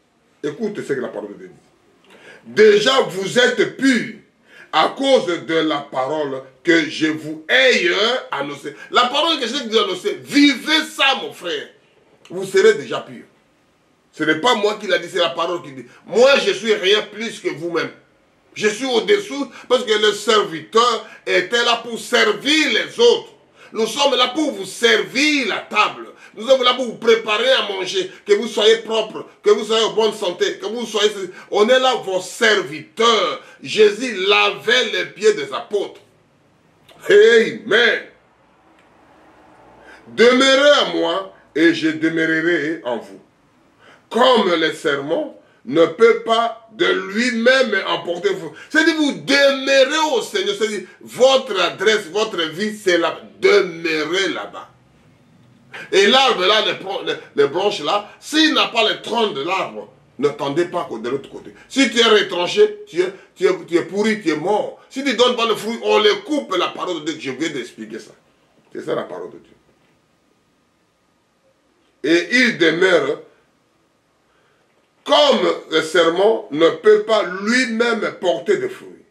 Écoute ce que la parole de Dieu dit. Déjà, vous êtes purs à cause de la parole que je vous ai annoncée. La parole que je vous ai annoncée, vivez ça, mon frère. Vous serez déjà purs. Ce n'est pas moi qui l'a dit, c'est la parole qui dit. Moi, je suis rien plus que vous-même. Je suis au-dessous parce que le serviteur était là pour servir les autres. Nous sommes là pour vous servir la table. Nous sommes là pour vous préparer à manger, que vous soyez propre, que vous soyez en bonne santé, que vous soyez... On est là vos serviteurs. Jésus lavait les pieds des apôtres. Amen. Demeurez à moi et je demeurerai en vous. Comme le serment ne peut pas de lui-même emporter vous. C'est-à-dire vous demeurez au Seigneur. C'est-à-dire votre adresse, votre vie, c'est là. Demeurez là-bas. Et l'arbre là, les branches là, s'il n'a pas le tronc de l'arbre, ne tendez pas de l'autre côté. Si tu es retranché, tu es pourri, tu es mort. Si tu ne donnes pas le fruit, on le coupe, la parole de Dieu. Je viens d'expliquer ça. C'est ça la parole de Dieu. Et il demeure comme le serment ne peut pas lui-même porter de fruits.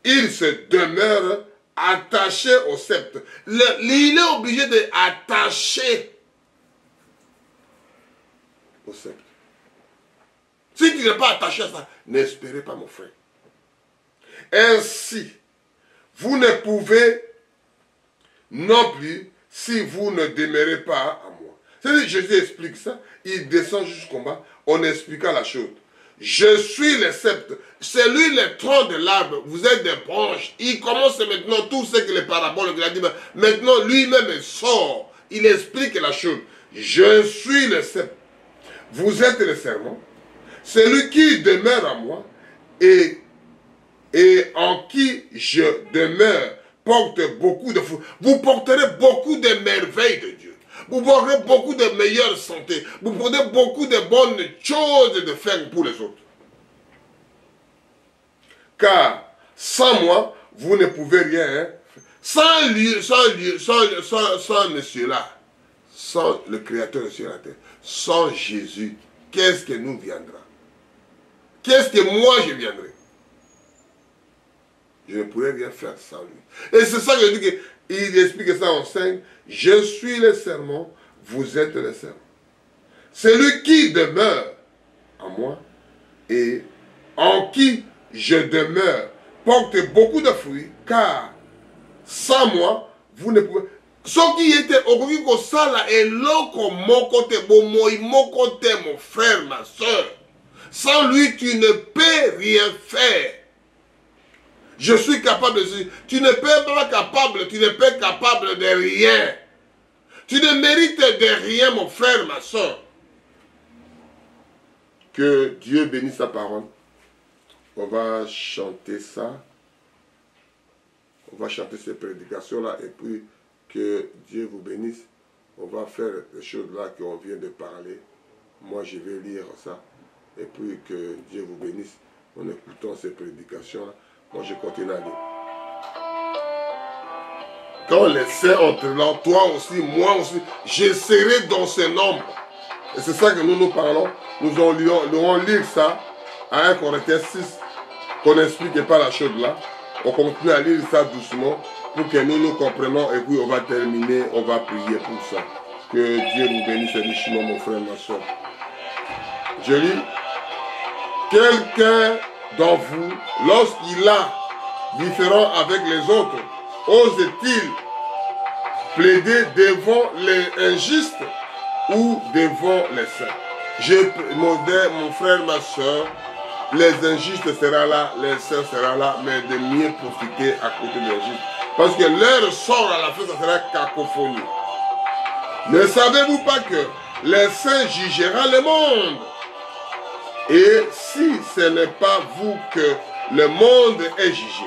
Il se demeure attaché au sceptre. Il est obligé d'attacher au sceptre. Si tu n'es pas attaché à ça, n'espérez pas, mon frère. Ainsi, vous ne pouvez non plus si vous ne demeurez pas à moi. C'est-à-dire, Jésus explique ça, il descend jusqu'au bas, en expliquant la chose. Je suis le sceptre, c'est lui le tronc de l'arbre, vous êtes des branches. Il commence maintenant tout ce que les paraboles qu'il a dit, maintenant lui-même sort, il explique la chose. Je suis le sceptre, vous êtes le serment, celui qui demeure à moi et en qui je demeure porte beaucoup de fruits. Vous porterez beaucoup de merveilles de Dieu. Vous porterez beaucoup de meilleure santé. Vous porterez beaucoup de bonnes choses de faire pour les autres. Car sans moi, vous ne pouvez rien. Sans monsieur-là, sans le Créateur sur la terre, sans Jésus, qu'est-ce que nous viendra? Qu'est-ce que moi je viendrai? Je ne pourrais rien faire sans lui. Et c'est ça que je dis qu'il explique ça en 5. Je suis le serment, vous êtes le serment. Celui qui demeure en moi et en qui je demeure porte beaucoup de fruits, car sans moi, vous ne pouvez... Ce qui était au côté de ça, et l'autre, mon côté, mon frère, ma soeur. Sans lui, tu ne peux rien faire. Je suis capable de dire, tu ne peux pas capable, tu ne peux capable de rien. Tu ne mérites de rien, mon frère, ma soeur. Que Dieu bénisse sa parole. On va chanter ça. On va chanter ces prédications-là et puis que Dieu vous bénisse. On va faire les choses-là qu'on vient de parler. Moi, je vais lire ça. Et puis que Dieu vous bénisse en écoutant ces prédications-là. Moi, je continue à lire. Quand les saints entreront, toi aussi, moi aussi, je serai dans ce nombre. Et c'est ça que nous parlons. Nous allons lire ça à 1 Corinthiens 6, qu'on n'explique pas la chose là. On continue à lire ça doucement pour que nous comprenions et puis on va terminer, on va prier pour ça. Que Dieu vous bénisse richement, mon frère, ma soeur. Je lis. Quelqu'un d'entre vous, lorsqu'il a différent avec les autres, ose-t-il plaider devant les injustes ou devant les saints? Mon frère, ma soeur, les injustes seront là, les saints seront là, mais de mieux profiter à côté des injustes. Parce que leur sort à la fin, ça sera cacophonie. Ne savez-vous pas que les saints jugeront le monde? Et si ce n'est pas vous que le monde est jugé,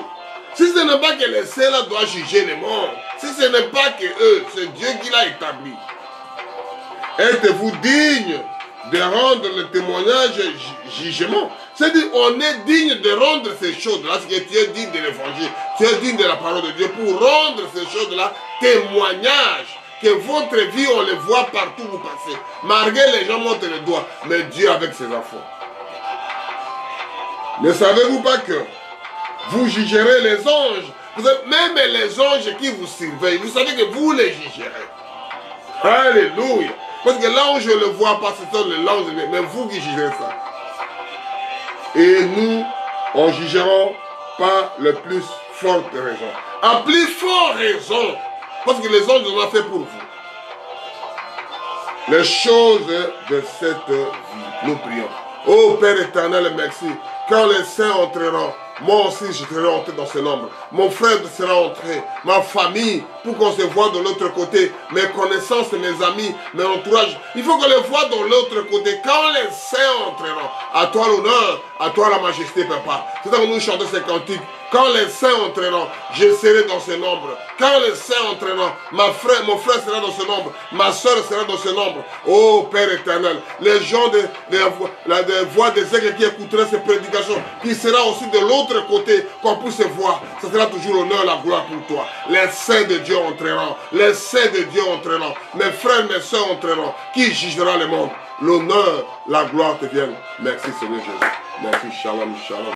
si ce n'est pas que les saints là doivent juger le monde, si ce n'est pas que eux, c'est Dieu qui l'a établi, êtes-vous digne de rendre le témoignage jugement? C'est-à-dire, on est digne de rendre ces choses-là, parce que tu es digne de l'évangile, tu es digne de la parole de Dieu, pour rendre ces choses-là témoignage. Que votre vie, on les voit partout où vous passez. Malgré les gens montent les doigts, mais Dieu avec ses enfants. Ne savez-vous pas que vous jugerez les anges? Même les anges qui vous surveillent, vous savez que vous les jugerez. Alléluia. Parce que là où je ne le vois pas, ce sont les langes, mais vous qui jugerez ça. Et nous, on jugerons pas le plus forte raison. À plus forte raison. Parce que les anges nous ont fait pour vous. Les choses de cette vie. Nous prions. Ô Père éternel, merci. Quand les saints entreront, moi aussi je serai entré dans ce nombre. Mon frère sera entré. Ma famille, pour qu'on se voit de l'autre côté. Mes connaissances, mes amis, mes entourages. Il faut qu'on les voit de l'autre côté. Quand les saints entreront, à toi l'honneur, à toi la majesté, papa. C'est ça que nous chantons ces cantiques. Quand les saints entreront, je serai dans ce nombre. Quand les saints entreront, mon frère sera dans ce nombre. Ma soeur sera dans ce nombre. Oh Père éternel, les gens des voix des aigles qui écouteraient ces prédications, qui sera aussi de l'autre côté, qu'on puisse voir. Ce sera toujours l'honneur et la gloire pour toi. Les saints de Dieu entreront. Les saints de Dieu entreront. Mes frères, mes soeurs entreront. Qui jugera le monde? L'honneur, la gloire te viennent. Merci Seigneur Jésus. Merci. Shalom, shalom.